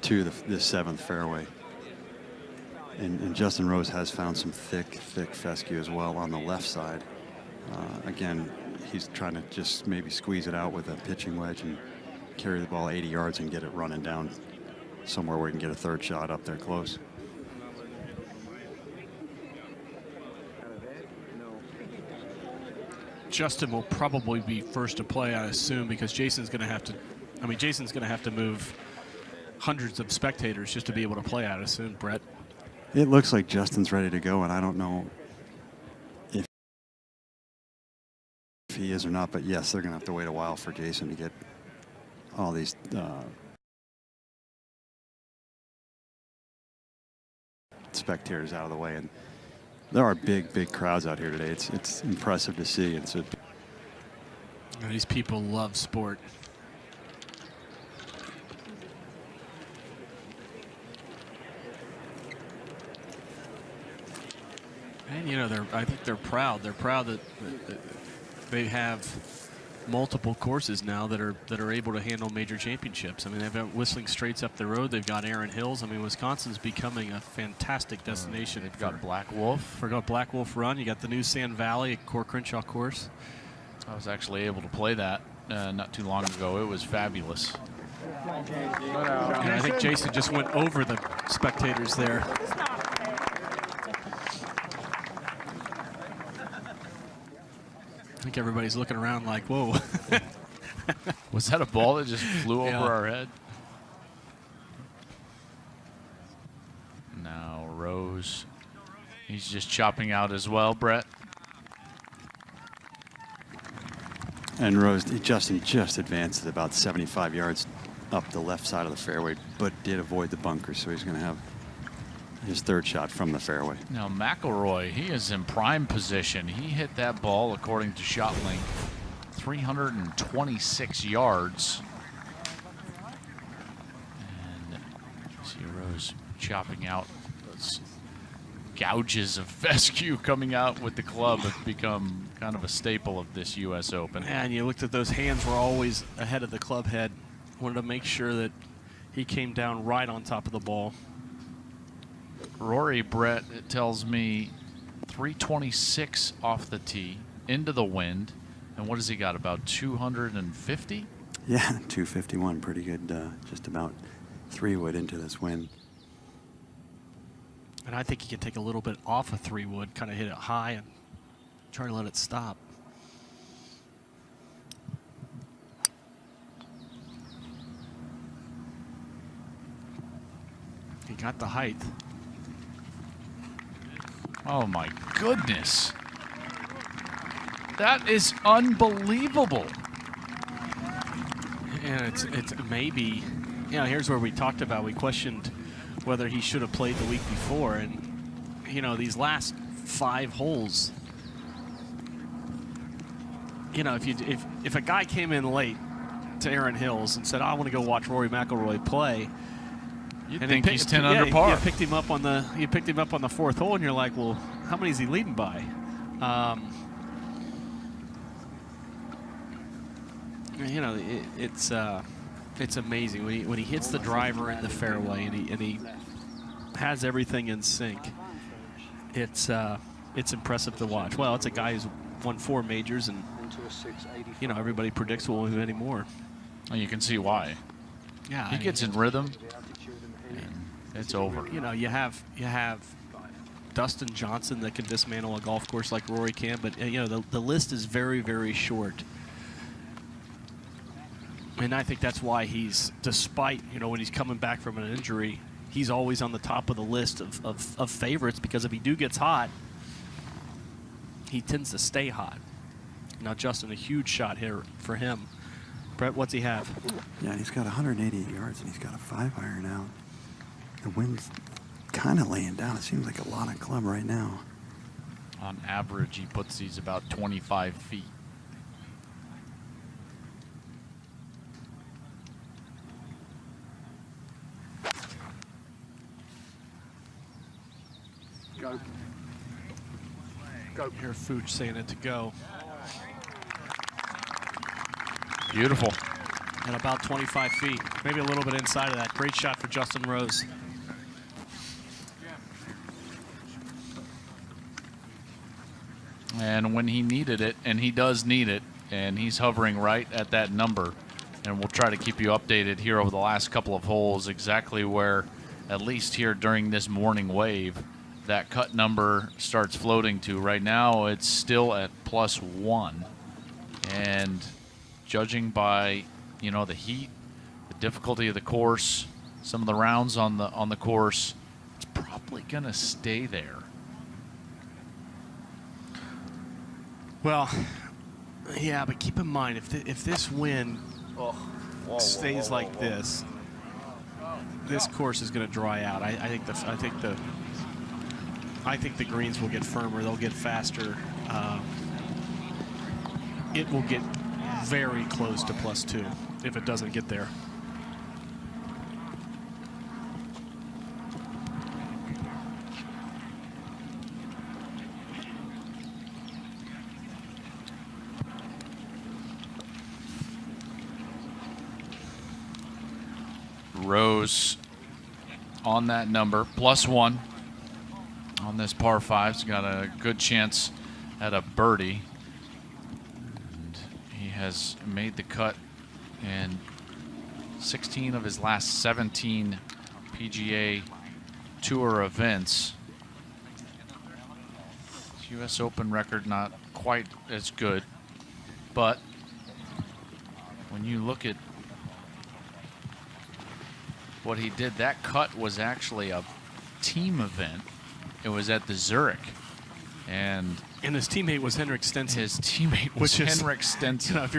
Speaker 3: to the 7th fairway. And Justin Rose has found some thick fescue as well on the left side. Again, he's trying to just maybe squeeze it out with a pitching wedge and carry the ball 80 yards and get it running down somewhere where he can get a third shot up there close.
Speaker 1: Justin will probably be first to play, I assume, because Jason's going to have to. I mean, Jason's going to have to move hundreds of spectators just to be able to play, I assume, Brett.
Speaker 3: It looks like Justin's ready to go, and I don't know if he is or not, but yes, they're going to have to wait a while for Jason to get all these spectators out of the way. And there are big crowds out here today. It's impressive to see. And so
Speaker 1: these people love sport. And you know, I think they're proud. They're proud that they have multiple courses now that are able to handle major championships. I mean, they've got Whistling Straits up the road. They've got Erin Hills. I mean, Wisconsin's becoming a fantastic destination.
Speaker 2: They've got Black Wolf.
Speaker 1: Got Black Wolf Run. You got the new Sand Valley Core Crenshaw course.
Speaker 2: I was actually able to play that not too long ago. It was fabulous.
Speaker 1: And I think Jason just went over the spectators there. I think everybody's looking around like, whoa.
Speaker 2: Was that a ball that just flew over our head? Now Rose, he's just chopping out as well, Brett.
Speaker 3: And Rose, Justin just advanced about 75 yards up the left side of the fairway, but did avoid the bunker, so he's going to have his third shot from the fairway.
Speaker 2: Now McIlroy, he is in prime position. He hit that ball, according to ShotLink, 326 yards. And see Rose chopping out those gouges of fescue coming out with the club have become kind of a staple of this U.S. Open.
Speaker 1: And you looked at those hands were always ahead of the club head. Wanted to make sure that he came down right on top of the ball.
Speaker 2: Rory, Brett, it tells me 326 off the tee, into the wind. And what has he got, about 250?
Speaker 3: Yeah, 251, pretty good, just about 3-wood into this wind.
Speaker 1: And I think he can take a little bit off a 3-wood, kind of hit it high and try to let it stop. He got the height.
Speaker 2: Oh my goodness. That is unbelievable.
Speaker 1: And it's maybe Yeah, here's where we talked about, we questioned whether he should have played the week before. And, you know, these last 5 holes, you know, if a guy came in late to Erin Hills and said, I want to go watch Rory McIlroy play,
Speaker 2: You'd think he's 10 under par.
Speaker 1: You picked him up on the 4th hole, and you're like, well, how many is he leading by? You know, it's amazing when he hits the driver in the fairway and he has everything in sync. It's impressive to watch. Well, it's a guy who's won 4 majors, and you know, everybody predicts we'll win any more.
Speaker 2: And you can see why.
Speaker 1: Yeah,
Speaker 2: he gets in rhythm. It's over.
Speaker 1: You know, you have Dustin Johnson that can dismantle a golf course like Rory can, but you know, the list is very, very short. And I think that's why he's, despite, you know, when he's coming back from an injury, he's always on the top of the list of favorites, because if he gets hot, he tends to stay hot. Now, Justin, a huge shot here for him. Brett, what's he have?
Speaker 3: Yeah, he's got 188 yards, and he's got a 5-iron out. The wind's kind of laying down. It seems like a lot of club right now.
Speaker 2: On average, he puts these about 25 feet.
Speaker 1: Go. Go. Here, Fuchs saying it to go.
Speaker 2: Beautiful.
Speaker 1: And about 25 feet, maybe a little bit inside of that. Great shot for Justin Rose.
Speaker 2: And when he needed it, and he does need it, and he's hovering right at that number, and we'll try to keep you updated here over the last couple of holes exactly where, at least here during this morning wave, that cut number starts floating to. Right now, it's still at +1. And judging by, you know, the heat, the difficulty of the course, some of the rounds on the course, it's probably going to stay there.
Speaker 1: Well, yeah, but keep in mind, if this wind stays like this, this course is going to dry out. I think the greens will get firmer. They'll get faster. It will get very close to +2 if it doesn't get there.
Speaker 2: Rose on that number, +1 on this par 5. He's got a good chance at a birdie. And he has made the cut in 16 of his last 17 PGA Tour events. His U.S. Open record not quite as good, but when you look at what he did, that cut was actually a team event. It was at the Zurich, and
Speaker 1: his teammate was Henrik Stenson.
Speaker 2: His teammate was Henrik Stenson.
Speaker 1: You know, if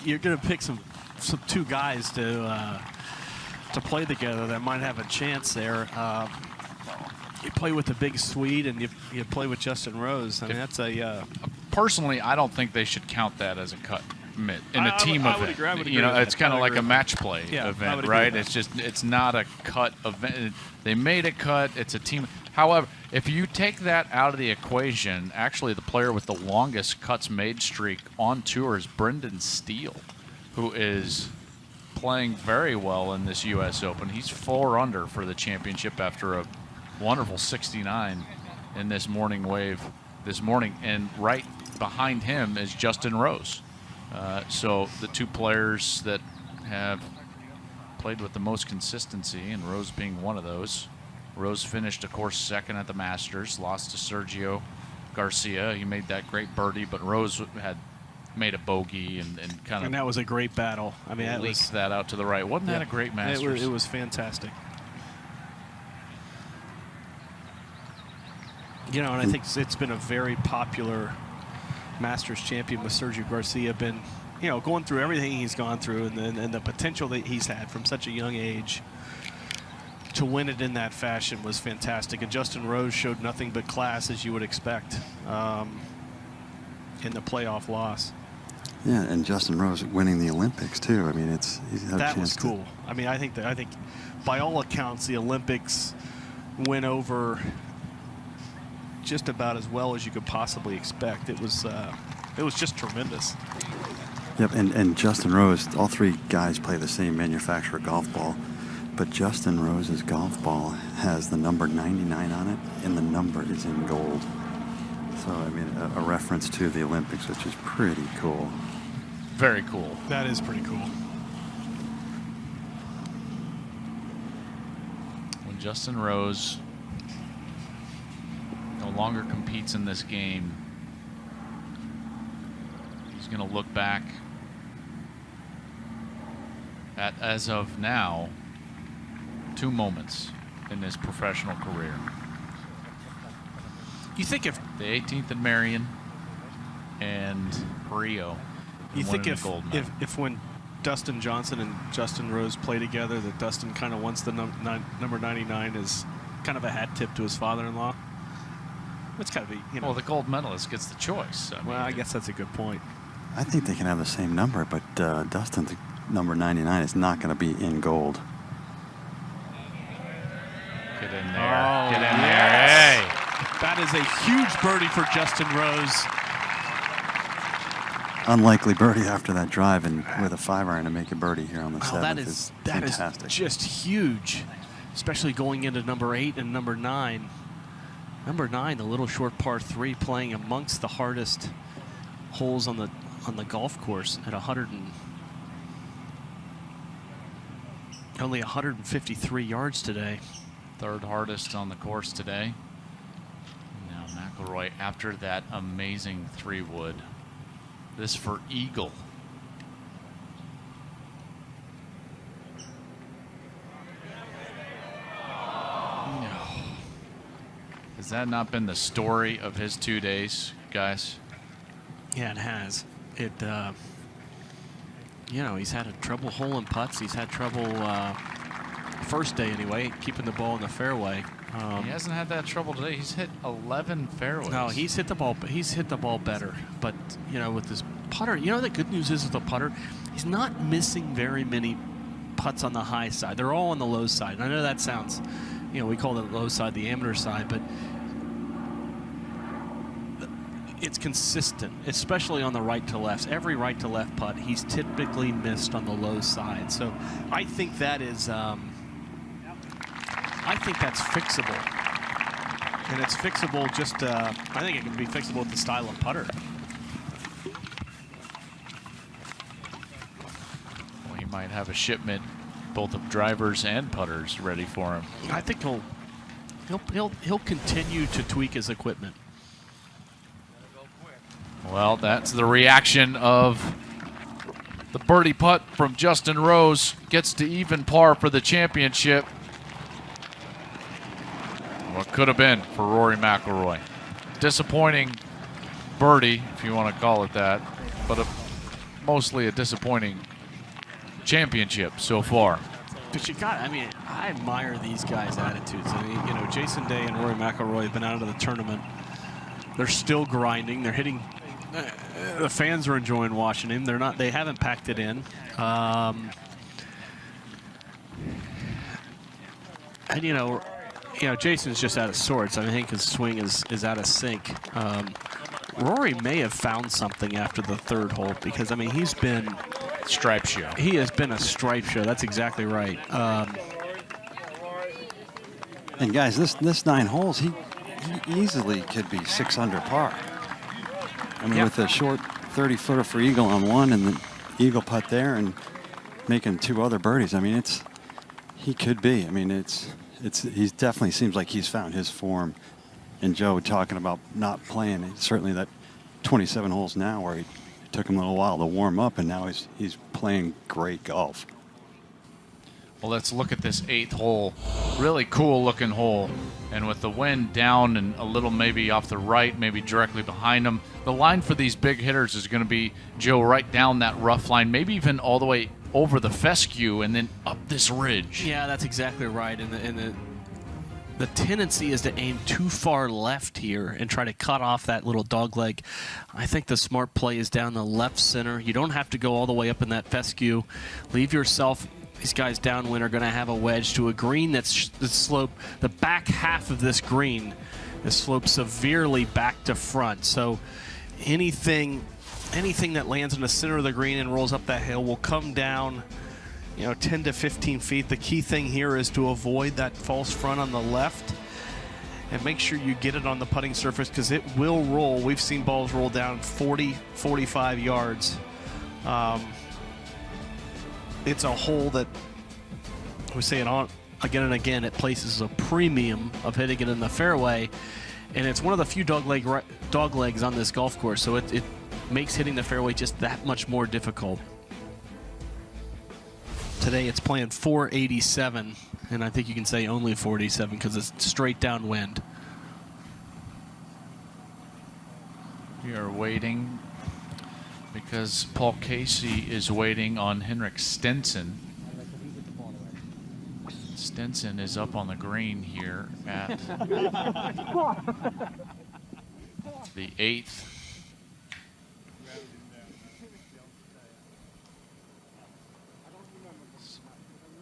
Speaker 1: you're gonna pick some 2 guys to play together that might have a chance there. You play with the big Swede, and you play with Justin Rose. I mean, that's a.
Speaker 2: Personally, I don't think they should count that as a cut in a team event.
Speaker 1: I would agree
Speaker 2: you know,
Speaker 1: with
Speaker 2: it's kind of like a match play event, right? It's not a cut event. They made a cut. It's a team. However, if you take that out of the equation, actually the player with the longest cuts made streak on tour is Brendan Steele, who is playing very well in this U.S. Open. He's 4 under for the championship after a wonderful 69 in this morning wave this morning. And right behind him is Justin Rose. So the 2 players that have played with the most consistency, and Rose being one of those. Rose finished, of course, 2nd at the Masters, lost to Sergio Garcia. He made that great birdie, but Rose had made a bogey and kind of.
Speaker 1: And that was a great battle. I mean,
Speaker 2: leaked that out to the right. Wasn't that a great Masters?
Speaker 1: It was fantastic. You know, and I think it's been a very popular Masters champion with Sergio Garcia. Been you know, going through everything he's gone through and the potential that he's had from such a young age, to win it in that fashion was fantastic. And Justin Rose showed nothing but class, as you would expect, in the playoff loss.
Speaker 3: Yeah, and Justin Rose winning the Olympics too. I mean, he's had a
Speaker 1: That
Speaker 3: chance
Speaker 1: was cool. I mean, I think by all accounts the Olympics went over just about as well as you could possibly expect. It was just tremendous.
Speaker 3: Yep, and Justin Rose, all three guys play the same manufacturer golf ball, but Justin Rose's golf ball has the number 99 on it, and the number is in gold. So, I mean, a reference to the Olympics, which is pretty cool.
Speaker 2: Very cool.
Speaker 1: That is pretty cool.
Speaker 2: When Justin Rose no longer competes in this game, he's going to look back at, as of now, 2 moments in his professional career.
Speaker 1: You think if
Speaker 2: The 18th in Marion and Rio.
Speaker 1: you think
Speaker 2: winning the gold medal.
Speaker 1: if when Dustin Johnson and Justin Rose play together, that Dustin kind of wants the number 99 as kind of a hat tip to his father-in-law? It's got to be, you know.
Speaker 2: Well, the gold medalist gets the choice.
Speaker 1: I guess that's a good point.
Speaker 3: I think they can have the same number, but Dustin's number 99 is not going to be in gold.
Speaker 2: Get in there.
Speaker 1: Oh,
Speaker 2: Get in
Speaker 1: yes.
Speaker 2: there. Hey.
Speaker 1: That is a huge birdie for Justin Rose.
Speaker 3: Unlikely birdie after that drive, and with a 5-iron to make a birdie here on the 7th
Speaker 1: that
Speaker 3: is
Speaker 1: is
Speaker 3: fantastic.
Speaker 1: just huge, especially going into number 8 and number 9. Number 9, the little short par 3, playing amongst the hardest holes on the golf course at only 153 yards today.
Speaker 2: Third hardest on the course today. Now McIlroy after that amazing 3-wood. This for eagle. Has that not been the story of his 2 days, guys?
Speaker 1: Yeah, it has. It, you know, he's had a trouble holing putts. He's had trouble first day anyway, keeping the ball in the fairway.
Speaker 2: He hasn't had that trouble today. He's hit 11 fairways.
Speaker 1: No, he's hit the ball. He's hit the ball better. But you know, with this putter, you know, the good news is with the putter, he's not missing very many putts on the high side. They're all on the low side. And I know that sounds, you know, we call it low side, the amateur side, but it's consistent, especially on the right to left. Every right to left putt, he's typically missed on the low side. So I think that is, I think that's fixable. And it's fixable just, I think it can be fixable with the style of putter.
Speaker 2: Well, he might have a shipment both of drivers and putters ready for him.
Speaker 1: I think he'll continue to tweak his equipment.
Speaker 2: Well, that's the reaction of the birdie putt from Justin Rose. Gets to even par for the championship. What could have been for Rory McIlroy. Disappointing birdie, if you want to call it that, but mostly a disappointing championship so far.
Speaker 1: But you got, I mean, I admire these guys' attitudes. I mean, you know, Jason Day and Rory McIlroy have been out of the tournament. They're still grinding. They're hitting. The fans are enjoying watching him. They're not. They haven't packed it in. And you know, Jason's just out of sorts. I think his swing is out of sync. Rory may have found something after the 3rd hole because I mean he's been
Speaker 2: stripe show.
Speaker 1: He has been a stripe show. That's exactly right.
Speaker 3: And guys, this 9 holes, he easily could be 6 under par. I mean, with a short 30-footer for eagle on one and the eagle putt there, and making 2 other birdies. I mean, he could be. I mean, he definitely seems like he's found his form. And Joe talking about not playing, certainly that 27 holes now where it took him a little while to warm up, and now he's playing great golf.
Speaker 2: Well, let's look at this 8th hole. Really cool looking hole. And with the wind down and a little maybe off the right, maybe directly behind them, the line for these big hitters is going to be, Joe, right down that rough line, maybe even all the way over the fescue and then up this ridge.
Speaker 1: Yeah, that's exactly right. And the tendency is to aim too far left here and try to cut off that little dog leg. I think the smart play is down the left center. You don't have to go all the way up in that fescue. Leave yourself. These guys downwind are going to have a wedge to a green that's sloped. The back half of this green is sloped severely back to front. So anything that lands in the center of the green and rolls up that hill will come down, 10 to 15 feet. The key thing here is to avoid that false front on the left and make sure you get it on the putting surface because it will roll. We've seen balls roll down 40, 45 yards. It's a hole that, we say it on again and again, it places a premium of hitting it in the fairway, and it's one of the few dog legs on this golf course, so it makes hitting the fairway just that much more difficult. Today it's playing 487, and I think you can say only 487 because it's straight downwind.
Speaker 2: We are waiting because Paul Casey is waiting on Henrik Stenson. Stenson is up on the green here at the 8th.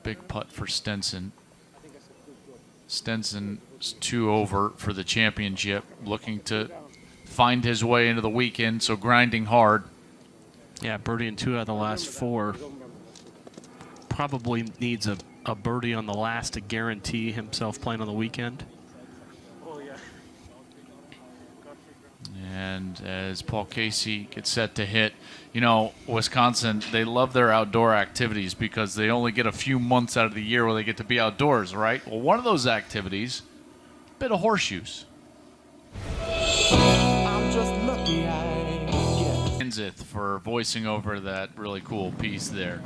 Speaker 2: Big putt for Stenson. Stenson's 2 over for the championship, looking to find his way into the weekend, so grinding hard.
Speaker 1: Yeah, birdie in 2 out of the last 4. Probably needs a birdie on the last to guarantee himself playing on the weekend.
Speaker 2: And as Paul Casey gets set to hit, Wisconsin, they love their outdoor activities because they only get a few months out of the year where they get to be outdoors, right? Well, one of those activities, a bit of horseshoes.
Speaker 7: I'm just lucky
Speaker 2: for voicing over that really cool piece there.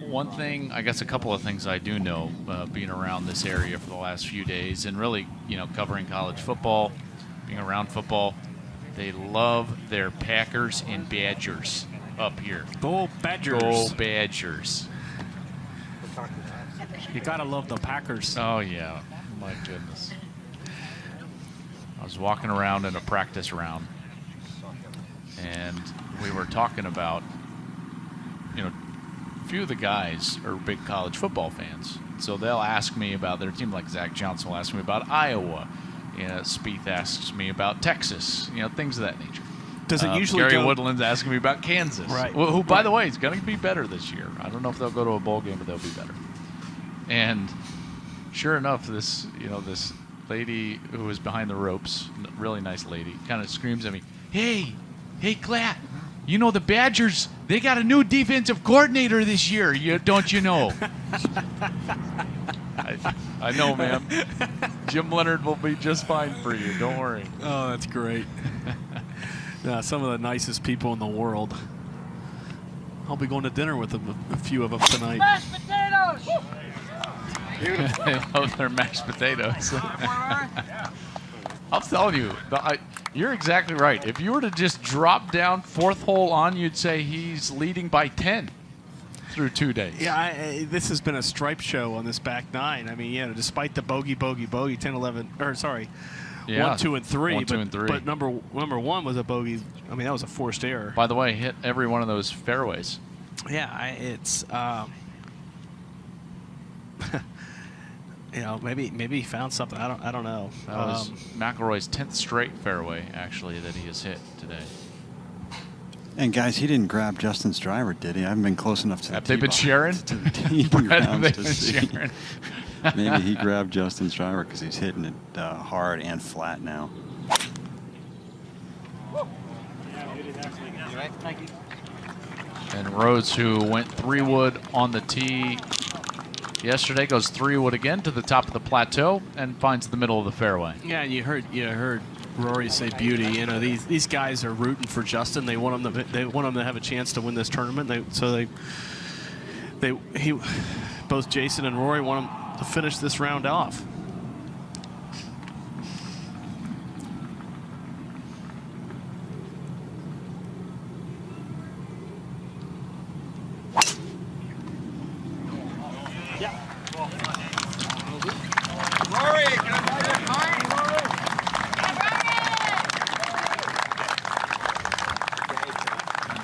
Speaker 2: One thing, I guess a couple of things I do know, being around this area for the last few days and really, covering college football, being around football, they love their Packers and Badgers up here.
Speaker 1: Go Badgers.
Speaker 2: Go Badgers.
Speaker 1: You gotta love the Packers.
Speaker 2: Oh, yeah. My goodness. I was walking around in a practice round, and we were talking about, a few of the guys are big college football fans. So they'll ask me about their team, like Zach Johnson will ask me about Iowa. Spieth asks me about Texas, things of that nature.
Speaker 1: Does it usually
Speaker 2: Gary
Speaker 1: go...
Speaker 2: Woodland's asking me about Kansas,
Speaker 1: right?
Speaker 2: Who, by the way, is going to be better this year. I don't know if they'll go to a bowl game, but they'll be better. And sure enough, this lady who was behind the ropes, really nice lady, kind of screams at me, Hey, Clat, the Badgers, they got a new defensive coordinator this year, don't you know? I know, ma'am. Jim Leonard will be just fine for you. Don't worry.
Speaker 1: Oh, that's great. Some of the nicest people in the world. I'll be going to dinner with a few of them tonight.
Speaker 7: Mashed potatoes!
Speaker 2: They love their mashed potatoes. I'm telling you, you're exactly right. If you were to just drop down 4th hole on, you'd say he's leading by 10 through 2 days.
Speaker 1: Yeah, this has been a stripe show on this back 9. I mean, despite the bogey, 10, 11, or sorry,
Speaker 2: yeah,
Speaker 1: 1, 2, and 3.
Speaker 2: 1, 2, and 3.
Speaker 1: But number 1 was a bogey. I mean, that was a forced error.
Speaker 2: By the way, hit every one of those fairways.
Speaker 1: Yeah, it's maybe he found something. I don't know.
Speaker 2: That was McIlroy's 10th straight fairway, actually, that he has hit today.
Speaker 3: And guys, he didn't grab Justin's driver, did he? I haven't been close enough to.
Speaker 2: Have they been sharing?
Speaker 3: To the tee grounds to see.
Speaker 2: Sharing.
Speaker 3: Maybe he grabbed Justin's driver because he's hitting it hard and flat now.
Speaker 2: And Rhodes, who went 3-wood on the tee yesterday, goes 3-wood again to the top of the plateau and finds the middle of the fairway.
Speaker 1: Yeah, you heard Rory say beauty. These guys are rooting for Justin. They want him to have a chance to win this tournament. both Jason and Rory want him to finish this round off.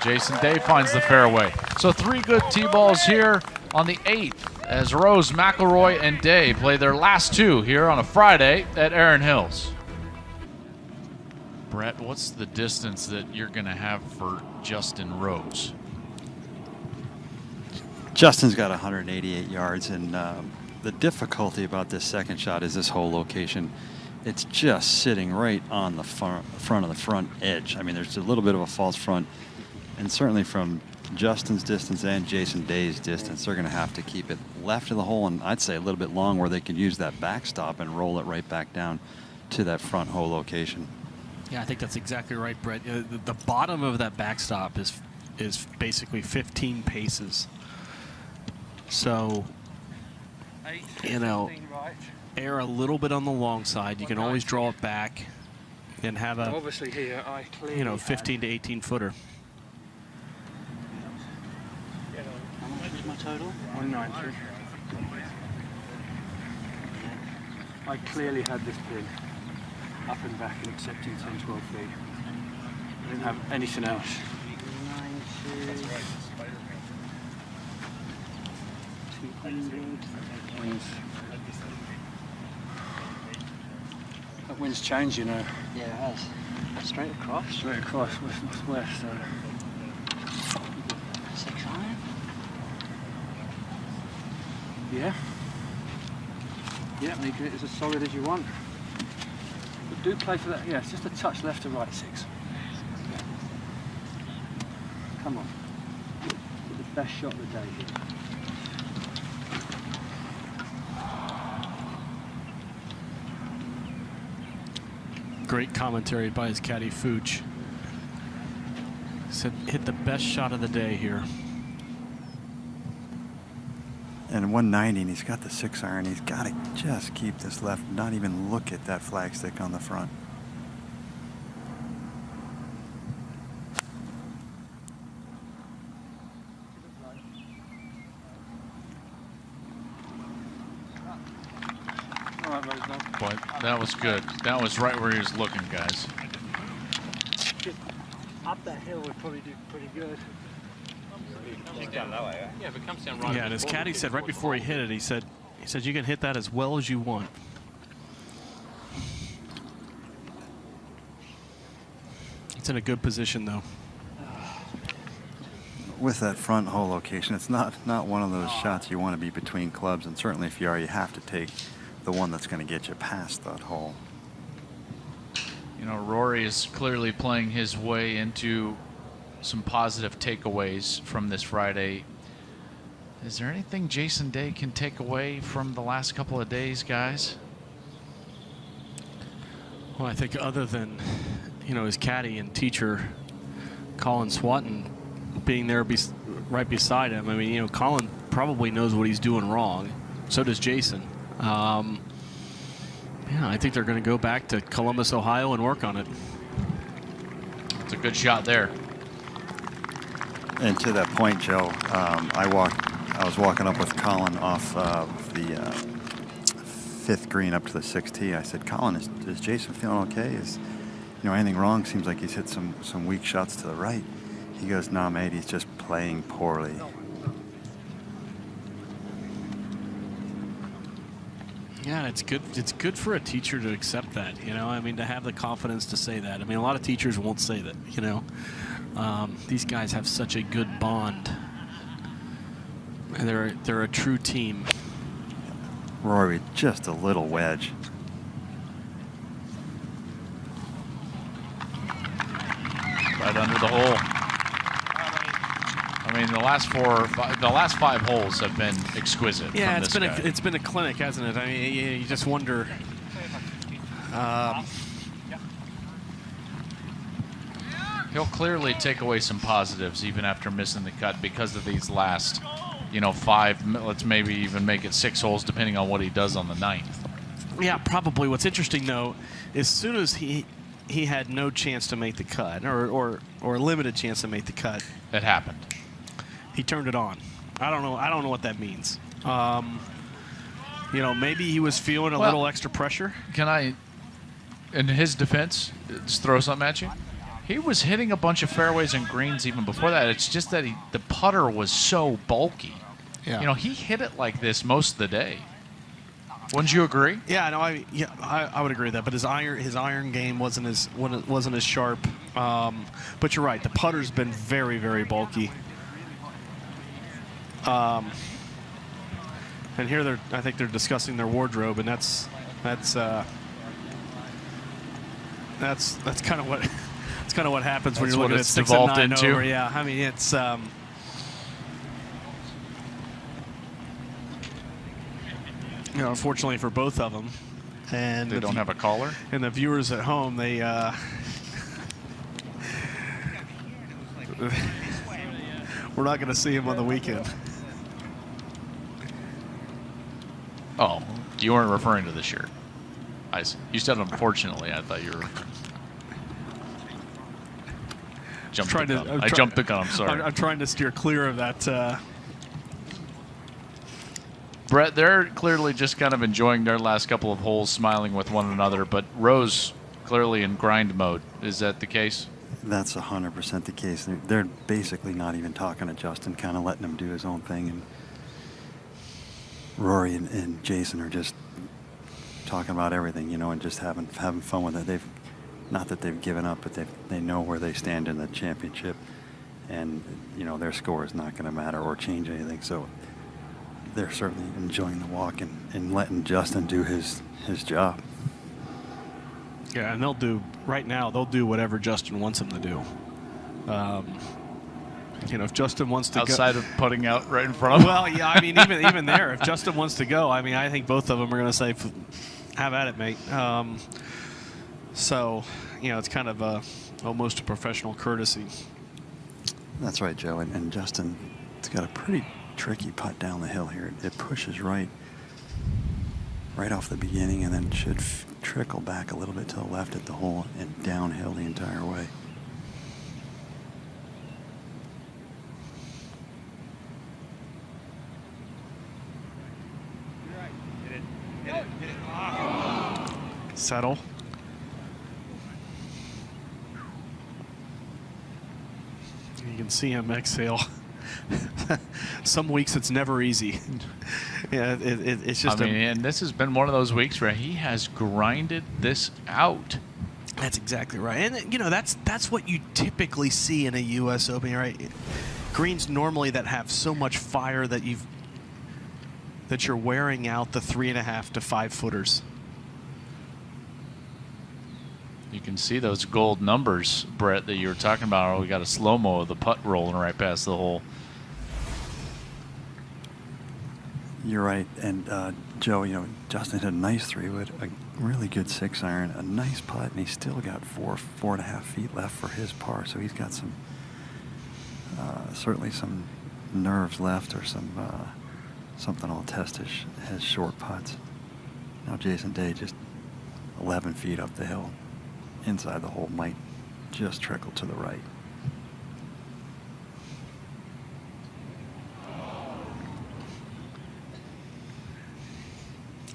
Speaker 2: Jason Day finds the fairway. So 3 good tee balls here on the 8th as Rose, McIlroy, and Day play their last 2 here on a Friday at Erin Hills. Brett, what's the distance that you're going to have for Justin Rose?
Speaker 3: Justin's got 188 yards, and the difficulty about this second shot is this whole location. It's just sitting right on the front of the front edge. I mean, there's a little bit of a false front. And certainly from Justin's distance and Jason Day's distance, they're going to have to keep it left of the hole, and I'd say a little bit long where they could use that backstop and roll it right back down to that front hole location.
Speaker 1: Yeah, I think that's exactly right, Brett. The bottom of that backstop is basically 15 paces. So, you know, err a little bit on the long side. You can always draw it back and have a,
Speaker 4: Obviously here, I clearly,
Speaker 1: you know, 15 to 18 footer.
Speaker 5: How much was my total?
Speaker 4: 190. I clearly had this pin up and back and accepting 10, 12 feet. I didn't have anything else. 200. That wind's changed, you know.
Speaker 5: Yeah, it has. Straight across.
Speaker 4: Straight across, west northwest. So.
Speaker 5: 6 iron?
Speaker 4: Yeah. Yeah, make it as solid as you want. But do play for that. Yeah, it's just a touch left to right 6. Come on. Get the best shot of the day here.
Speaker 1: Great commentary by his caddy Fooch. Said hit the best shot of the day here.
Speaker 3: And 190, and he's got the 6 iron. He's got to just keep this left, not even look at that flagstick on the front.
Speaker 4: All right, Rosemary.
Speaker 2: But that was good. That was right where he was looking, guys.
Speaker 4: Up that hill would probably do pretty good.
Speaker 6: Yeah, if it comes down right.
Speaker 1: Yeah, and his caddy said right before he hit it, he said you can hit that as well as you want. It's in a good position though.
Speaker 3: With that front hole location, it's not one of those shots you want to be between clubs, and certainly if you are, you have to take the one that's going to get you past that hole.
Speaker 2: You know, Rory is clearly playing his way into some positive takeaways from this Friday. Is there anything Jason Day can take away from the last couple of days, guys?
Speaker 1: Well, I think other than, you know, his caddy and teacher, Colin Swatton, being there right beside him. I mean, you know, Colin probably knows what he's doing wrong. So does Jason. Yeah, I think they're going to go back to Columbus, Ohio, and work on it.
Speaker 2: It's a good shot there.
Speaker 3: And to that point, Joe, I was walking up with Colin off the 5th green up to the 6th tee. I said, Colin, is Jason feeling okay? Is, you know, anything wrong? Seems like he's hit some weak shots to the right. He goes, no, mate, he's just playing poorly.
Speaker 1: Yeah, it's good. It's good for a teacher to accept that. You know, I mean, to have the confidence to say that. I mean, a lot of teachers won't say that. You know, these guys have such a good bond, and they're a true team.
Speaker 3: Rory, just a little wedge.
Speaker 2: Right under the hole. I mean, the last 5 holes have been exquisite.
Speaker 1: Yeah,
Speaker 2: from this guy.
Speaker 1: it's been a clinic, hasn't it? I mean, you just wonder.
Speaker 2: He'll clearly take away some positives even after missing the cut because of these last, you know, 5. Let's maybe even make it 6 holes, depending on what he does on the 9th.
Speaker 1: Yeah, probably. What's interesting though, as soon as he had no chance to make the cut, or a limited chance to make the cut,
Speaker 2: It happened.
Speaker 1: he turned it on. I don't know what that means. You know, maybe he was feeling a little extra pressure.
Speaker 2: Can I, in his defense, just throw something at you? He was hitting a bunch of fairways and greens even before that. It's just that the putter was so bulky.
Speaker 1: Yeah.
Speaker 2: You know, he hit it like this most of the day. Wouldn't you agree?
Speaker 1: Yeah, no, I would agree with that. But his iron game wasn't as sharp. But you're right. The putter's been very, very bulky. And here I think they're discussing their wardrobe, and that's kind of what what happens when
Speaker 2: That's
Speaker 1: you're looking
Speaker 2: what
Speaker 1: at
Speaker 2: it's
Speaker 1: 6 and
Speaker 2: devolved
Speaker 1: 9
Speaker 2: into.
Speaker 1: over. Yeah, I mean it's. You know, unfortunately for both of them, and
Speaker 2: They don't have a caller?
Speaker 1: and the viewers at home, they we're not going to see him on the weekend.
Speaker 2: Oh, you weren't referring to the shirt. I see. You said unfortunately. I thought you were. I jumped the gun. I'm sorry.
Speaker 1: I'm trying to steer clear of that.
Speaker 2: Brett, they're clearly just kind of enjoying their last couple of holes, smiling with one another, but Rose clearly in grind mode. Is that the case?
Speaker 3: That's 100% the case. They're basically not even talking to Justin, kind of letting him do his own thing. And Rory and Jason are just talking about everything, you know, and just having fun with it. Not that they've given up, but they know where they stand in the championship, and you know their score is not going to matter or change anything. So they're certainly enjoying the walk and letting Justin do his job.
Speaker 1: Yeah, and they'll do whatever Justin wants them to do. You know, if Justin wants to
Speaker 2: outside of putting out right in front of him.
Speaker 1: Well, yeah, I mean, even there, if Justin wants to go, I mean, I think both of them are going to say, "Have at it, mate." So, you know, it's kind of almost a professional courtesy.
Speaker 3: That's right, Joe. And Justin, it's got a pretty tricky putt down the hill here. It pushes right off the beginning, and then should trickle back a little bit to the left at the hole and downhill the entire way.
Speaker 1: Settle. You can see him exhale. Some weeks it's never easy. Yeah, it's just.
Speaker 2: I mean, and this has been one of those weeks where he has grinded this out.
Speaker 1: That's exactly right, and you know that's what you typically see in a U.S. Open, right? Greens normally that have so much fire that you're wearing out the 3.5 to 5 footers.
Speaker 2: You can see those gold numbers, Brett, that you were talking about. We got a slow-mo of the putt rolling right past the hole.
Speaker 3: You're right. And, Joe, you know, Justin had a nice 3-wood, a really good 6-iron, a nice putt, and he's still got 4.5 feet left for his par. So he's got some, certainly some nerves left, or something I'll test his short putts. Now Jason Day just 11 feet up the hill. Inside the hole, might just trickle to the right.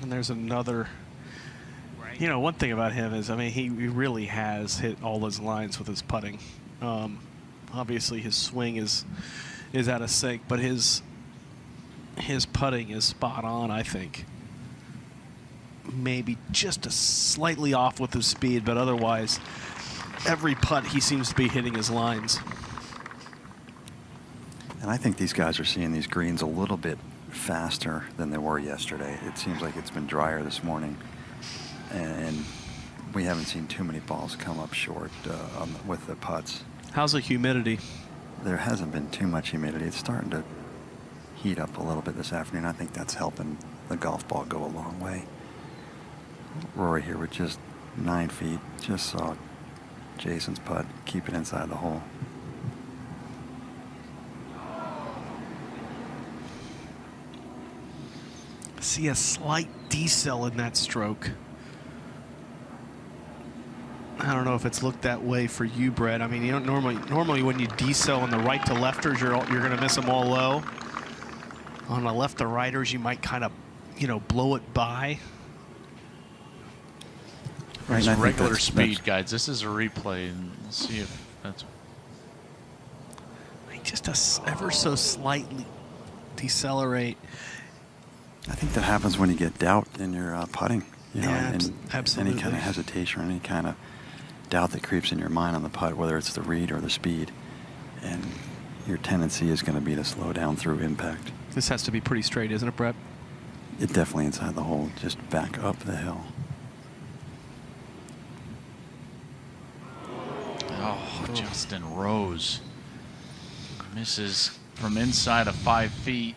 Speaker 1: And there's another. You know, one thing about him is, I mean, he really has hit all his lines with his putting. Obviously, his swing is out of sync, but his putting is spot on, I think. Maybe just a slightly off with his speed, but otherwise, every putt he seems to be hitting his lines.
Speaker 3: And I think these guys are seeing these greens a little bit faster than they were yesterday. It seems like it's been drier this morning, and we haven't seen too many balls come up short with the putts.
Speaker 1: How's the humidity?
Speaker 3: There hasn't been too much humidity. It's starting to heat up a little bit this afternoon. I think that's helping the golf ball go a long way. Rory here with just 9 feet. Just saw Jason's putt keep it inside the hole.
Speaker 1: See a slight decel in that stroke. I don't know if it's looked that way for you, Brett. I mean, you don't normally when you decel on the right to lefters, you're going to miss them all low. On the left to righters, you might kind of, blow it by.
Speaker 2: It's
Speaker 3: Right,
Speaker 2: regular speed, guys. This is a replay, and we'll see if that's
Speaker 1: Just ever so slightly decelerate.
Speaker 3: I think that happens when you get doubt in your putting.
Speaker 1: Yeah,
Speaker 3: and
Speaker 1: absolutely.
Speaker 3: any kind of hesitation or any kind of doubt that creeps in your mind on the putt, whether it's the read or the speed. And your tendency is going to be to slow down through impact.
Speaker 1: This has to be pretty straight, isn't it, Brett?
Speaker 3: It definitely inside the hole, just back up the hill.
Speaker 2: Oh, Justin Rose misses from inside of 5 feet.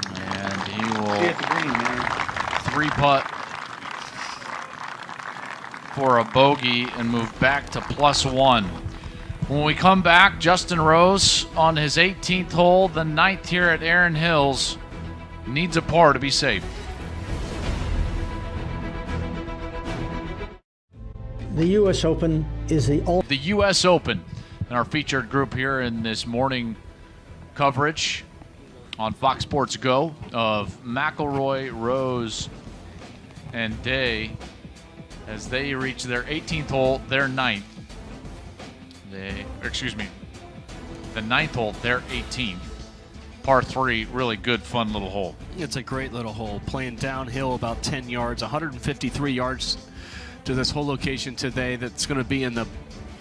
Speaker 2: And he will three-putt for a bogey and move back to +1. When we come back, Justin Rose on his 18th hole, the 9th here at Erin Hills, needs a par to be safe.
Speaker 8: The U.S. Open is the
Speaker 2: U.S. Open, and our featured group here in this morning coverage on Fox Sports Go of McIlroy, Rose, and Day as they reach their 18th hole, their 9th. The 9th hole, their 18th. Par 3, really good, fun little hole.
Speaker 1: It's a great little hole, playing downhill about 10 yards, 153 yards to this whole location today. That's going to be in the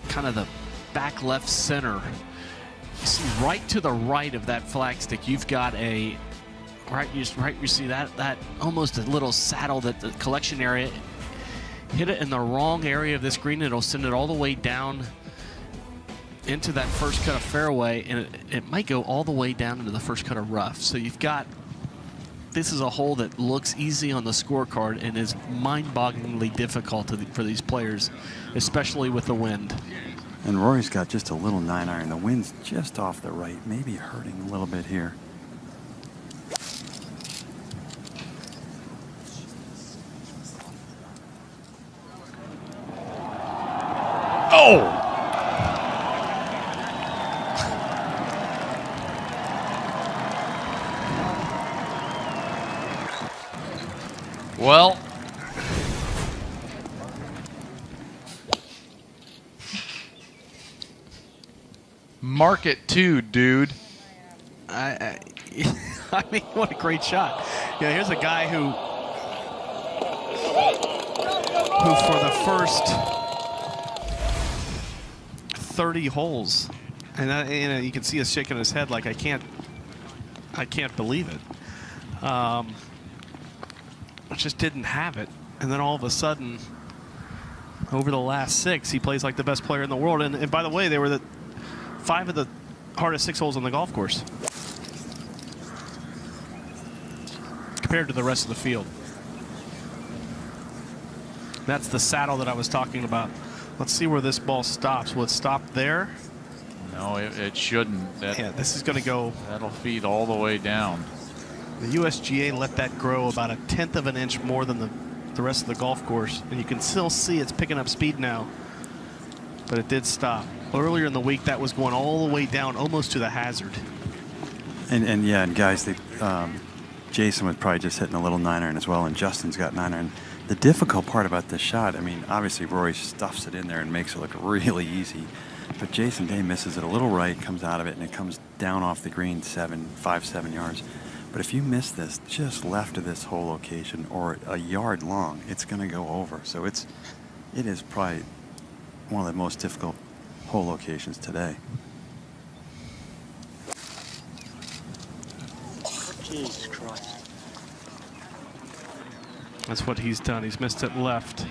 Speaker 1: kind of the back left center. Right to the right of that flagstick, you've got a you see that almost a little saddle, that the collection area. Hit it in the wrong area of this green, it'll send it all the way down into that first cut of fairway, and it might go all the way down into the first cut of rough. So you've got, this is a hole that looks easy on the scorecard and is mind-bogglingly difficult for these players, especially with the wind.
Speaker 3: And Rory's got just a little 9-iron. The wind's just off the right, maybe hurting a little bit here.
Speaker 2: Oh! Well, mark it too, dude.
Speaker 1: I mean, what a great shot. Yeah, here's a guy who for the first 30 holes, and you can see us shaking his head like I can't believe it. Just didn't have it, and then all of a sudden, over the last 6, he plays like the best player in the world. And by the way, they were the 5 of the hardest 6 holes on the golf course compared to the rest of the field. That's the saddle that I was talking about. Let's see where this ball stops. Will it stop there?
Speaker 2: No, it shouldn't.
Speaker 1: Yeah, this is going to go.
Speaker 2: That'll feed all the way down.
Speaker 1: The USGA let that grow about 1/10 of an inch more than the rest of the golf course, and you can still see it's picking up speed now, but it did stop. Earlier in the week, that was going all the way down almost to the hazard.
Speaker 3: And yeah, and guys, Jason was probably just hitting a little 9-iron as well, and Justin's got 9-iron. The difficult part about this shot, I mean, obviously Rory stuffs it in there and makes it look really easy, but Jason Day misses it a little right, comes out of it, and it comes down off the green 5-7 yards. But if you miss this just left of this whole location or a yard long, it's going to go over. So it is probably one of the most difficult hole locations today.
Speaker 5: Jesus Christ.
Speaker 1: That's what he's done. He's missed it left.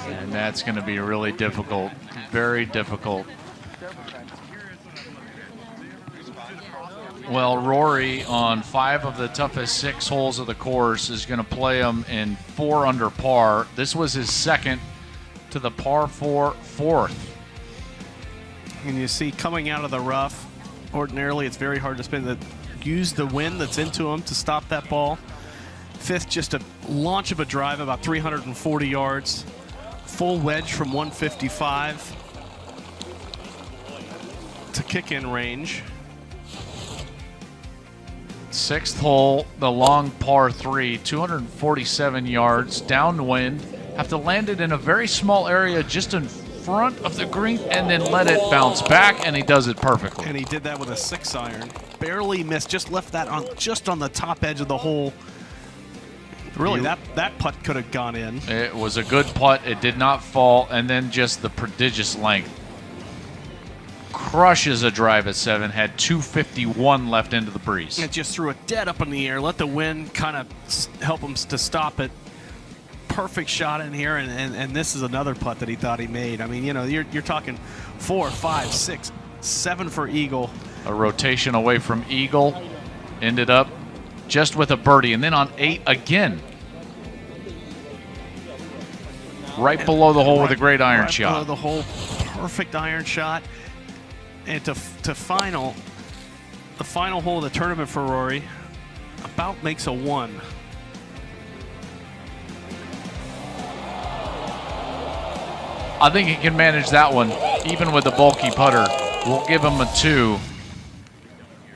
Speaker 2: And that's going to be really difficult, very difficult. Well, Rory, on 5 of the toughest 6 holes of the course, is going to play them in 4 under par. This was his second to the par 4 fourth.
Speaker 1: And you see, coming out of the rough, ordinarily it's very hard to spin. Use the wind that's into him to stop that ball. Fifth, just a launch of a drive about 340 yards. Full wedge from 155 to kick-in range.
Speaker 2: 6th hole, the long par 3, 247 yards, downwind. Have to land it in a very small area just in front of the green and then let it bounce back, and he does it perfectly.
Speaker 1: And he did that with a 6-iron. Barely missed, just left that on just on the top edge of the hole. Really, that putt could have gone in.
Speaker 2: It was a good putt. It did not fall, and then just the prodigious length. Crushes a drive at 7, had 251 left into the breeze.
Speaker 1: It just threw it dead up in the air, let the wind kind of help him to stop it. Perfect shot in here, and this is another putt that he thought he made. I mean, you know, you're talking 4, 5, 6, 7 for eagle.
Speaker 2: A rotation away from eagle. Ended up just with a birdie, and then on 8 again. Right below the hole with a great iron shot.
Speaker 1: Below the hole, perfect iron shot. And the final hole of the tournament for Rory, about makes a 1.
Speaker 2: I think he can manage that one, even with the bulky putter. We'll give him a 2.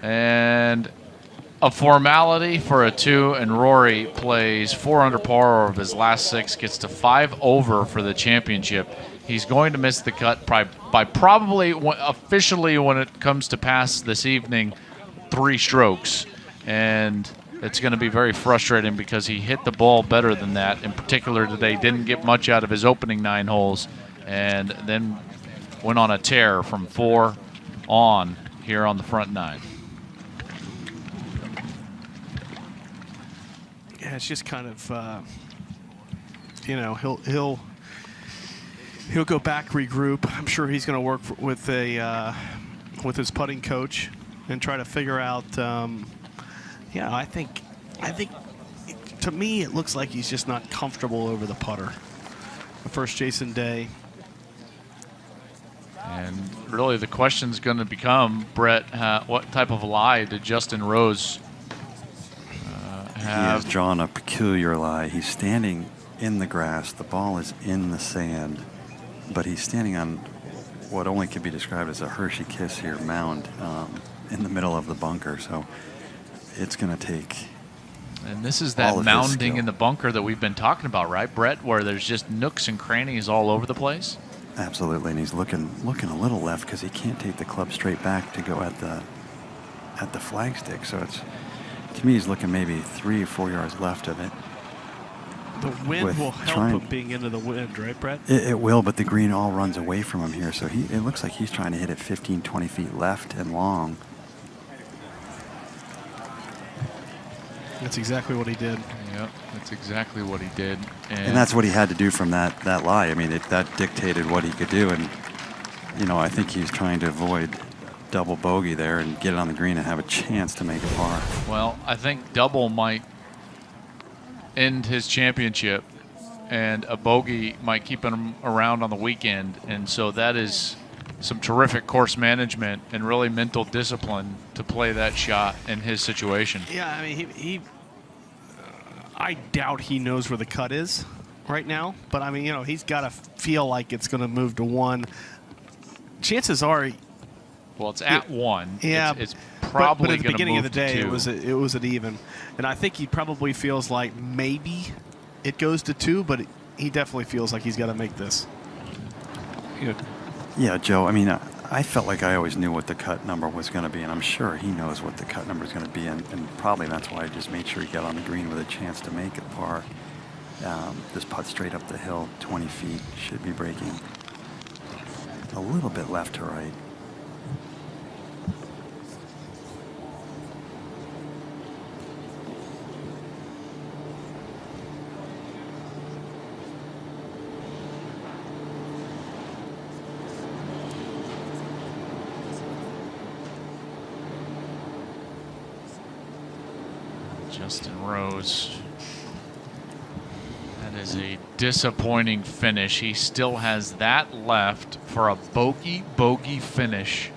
Speaker 2: And a formality for a 2, and Rory plays 4 under par of his last 6, gets to 5 over for the championship. He's going to miss the cut by probably, officially when it comes to pass this evening, 3 strokes. And it's going to be very frustrating because he hit the ball better than that. In particular today, didn't get much out of his opening 9 holes, and then went on a tear from 4 on here on the front 9.
Speaker 1: Yeah, it's just kind of, you know, he'll go back, regroup. I'm sure he's going to work with his putting coach and try to figure out. Yeah, I think to me it looks like he's just not comfortable over the putter. The first Jason Day.
Speaker 2: And really, the question's going to become, Brett, what type of lie did Justin Rose
Speaker 3: He has drawn a peculiar lie. He's standing in the grass. The ball is in the sand, but he's standing on what only can be described as a Hershey Kiss here mound in the middle of the bunker. So it's going to take.
Speaker 2: And this is that mounding in the bunker that we've been talking about, right, Brett, where there's just nooks and crannies all over the place?
Speaker 3: Absolutely, and he's looking a little left because he can't take the club straight back to go at the flagstick. So it's. To me, he's looking maybe 3 or 4 yards left of it.
Speaker 1: The wind will help him being into the wind, right, Brett?
Speaker 3: It will, but the green all runs away from him here. So it looks like he's trying to hit it 15, 20 feet left and long.
Speaker 1: That's exactly what he did.
Speaker 2: Yep, that's exactly what he did.
Speaker 3: And that's what he had to do from that lie. I mean, that dictated what he could do. And, you know, I think he's trying to avoid double bogey there and get it on the green and have a chance to make a par.
Speaker 2: Well, I think double might end his championship, and a bogey might keep him around on the weekend. And so that is some terrific course management and really mental discipline to play that shot in his situation.
Speaker 1: Yeah, I mean, I doubt he knows where the cut is right now, but I mean, you know, he's got to feel like it's going to move to 1. Chances are.
Speaker 2: Well, it's at 1.
Speaker 1: Yeah,
Speaker 2: it's probably
Speaker 1: but at the beginning of the
Speaker 2: to
Speaker 1: day,
Speaker 2: 2.
Speaker 1: it was an even, and I think he probably feels like maybe it goes to 2, but he definitely feels like he's got to make this. You know.
Speaker 3: Yeah, Joe. I mean, I felt like I always knew what the cut number was going to be, and I'm sure he knows what the cut number is going to be, and probably that's why I just made sure he got on the green with a chance to make it par. This putt straight up the hill, 20 feet, should be breaking a little bit left to right.
Speaker 2: Justin Rose. That is a disappointing finish. He still has that left for a bogey finish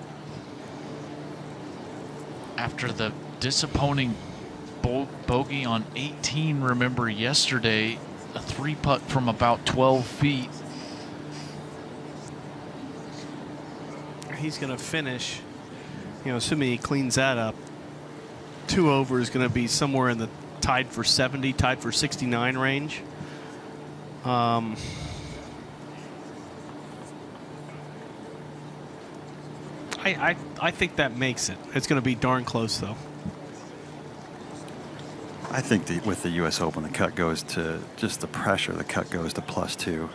Speaker 2: after the disappointing bogey on 18. Remember yesterday, a 3-putt from about 12 feet.
Speaker 1: He's going to finish, assuming he cleans that up. 2 over is going to be somewhere in the tied for 70, tied for 69 range. I think that makes it. It's going to be darn close, though.
Speaker 3: I think with the U.S. Open, the cut goes to just the pressure. The cut goes to +2.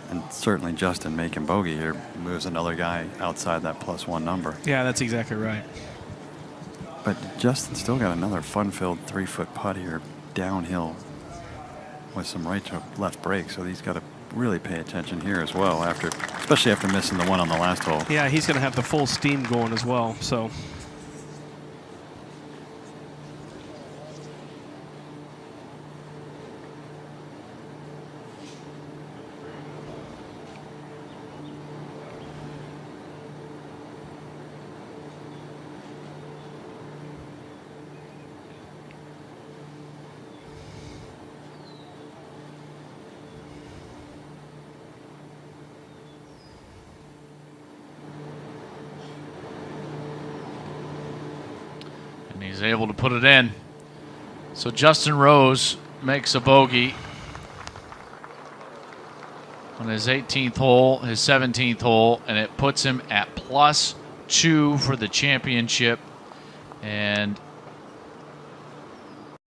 Speaker 3: And certainly Justin making bogey here moves another guy outside that +1 number.
Speaker 1: Yeah, that's exactly right.
Speaker 3: But Justin still got another fun-filled 3-foot putt here downhill with some right to left break. So he's got to really pay attention here as well, especially after missing the one on the last hole.
Speaker 1: Yeah, he's going to have the full steam going as well. So.
Speaker 2: And he's able to put it in. So Justin Rose makes a bogey on his 18th hole, his 17th hole, and it puts him at +2 for the championship. And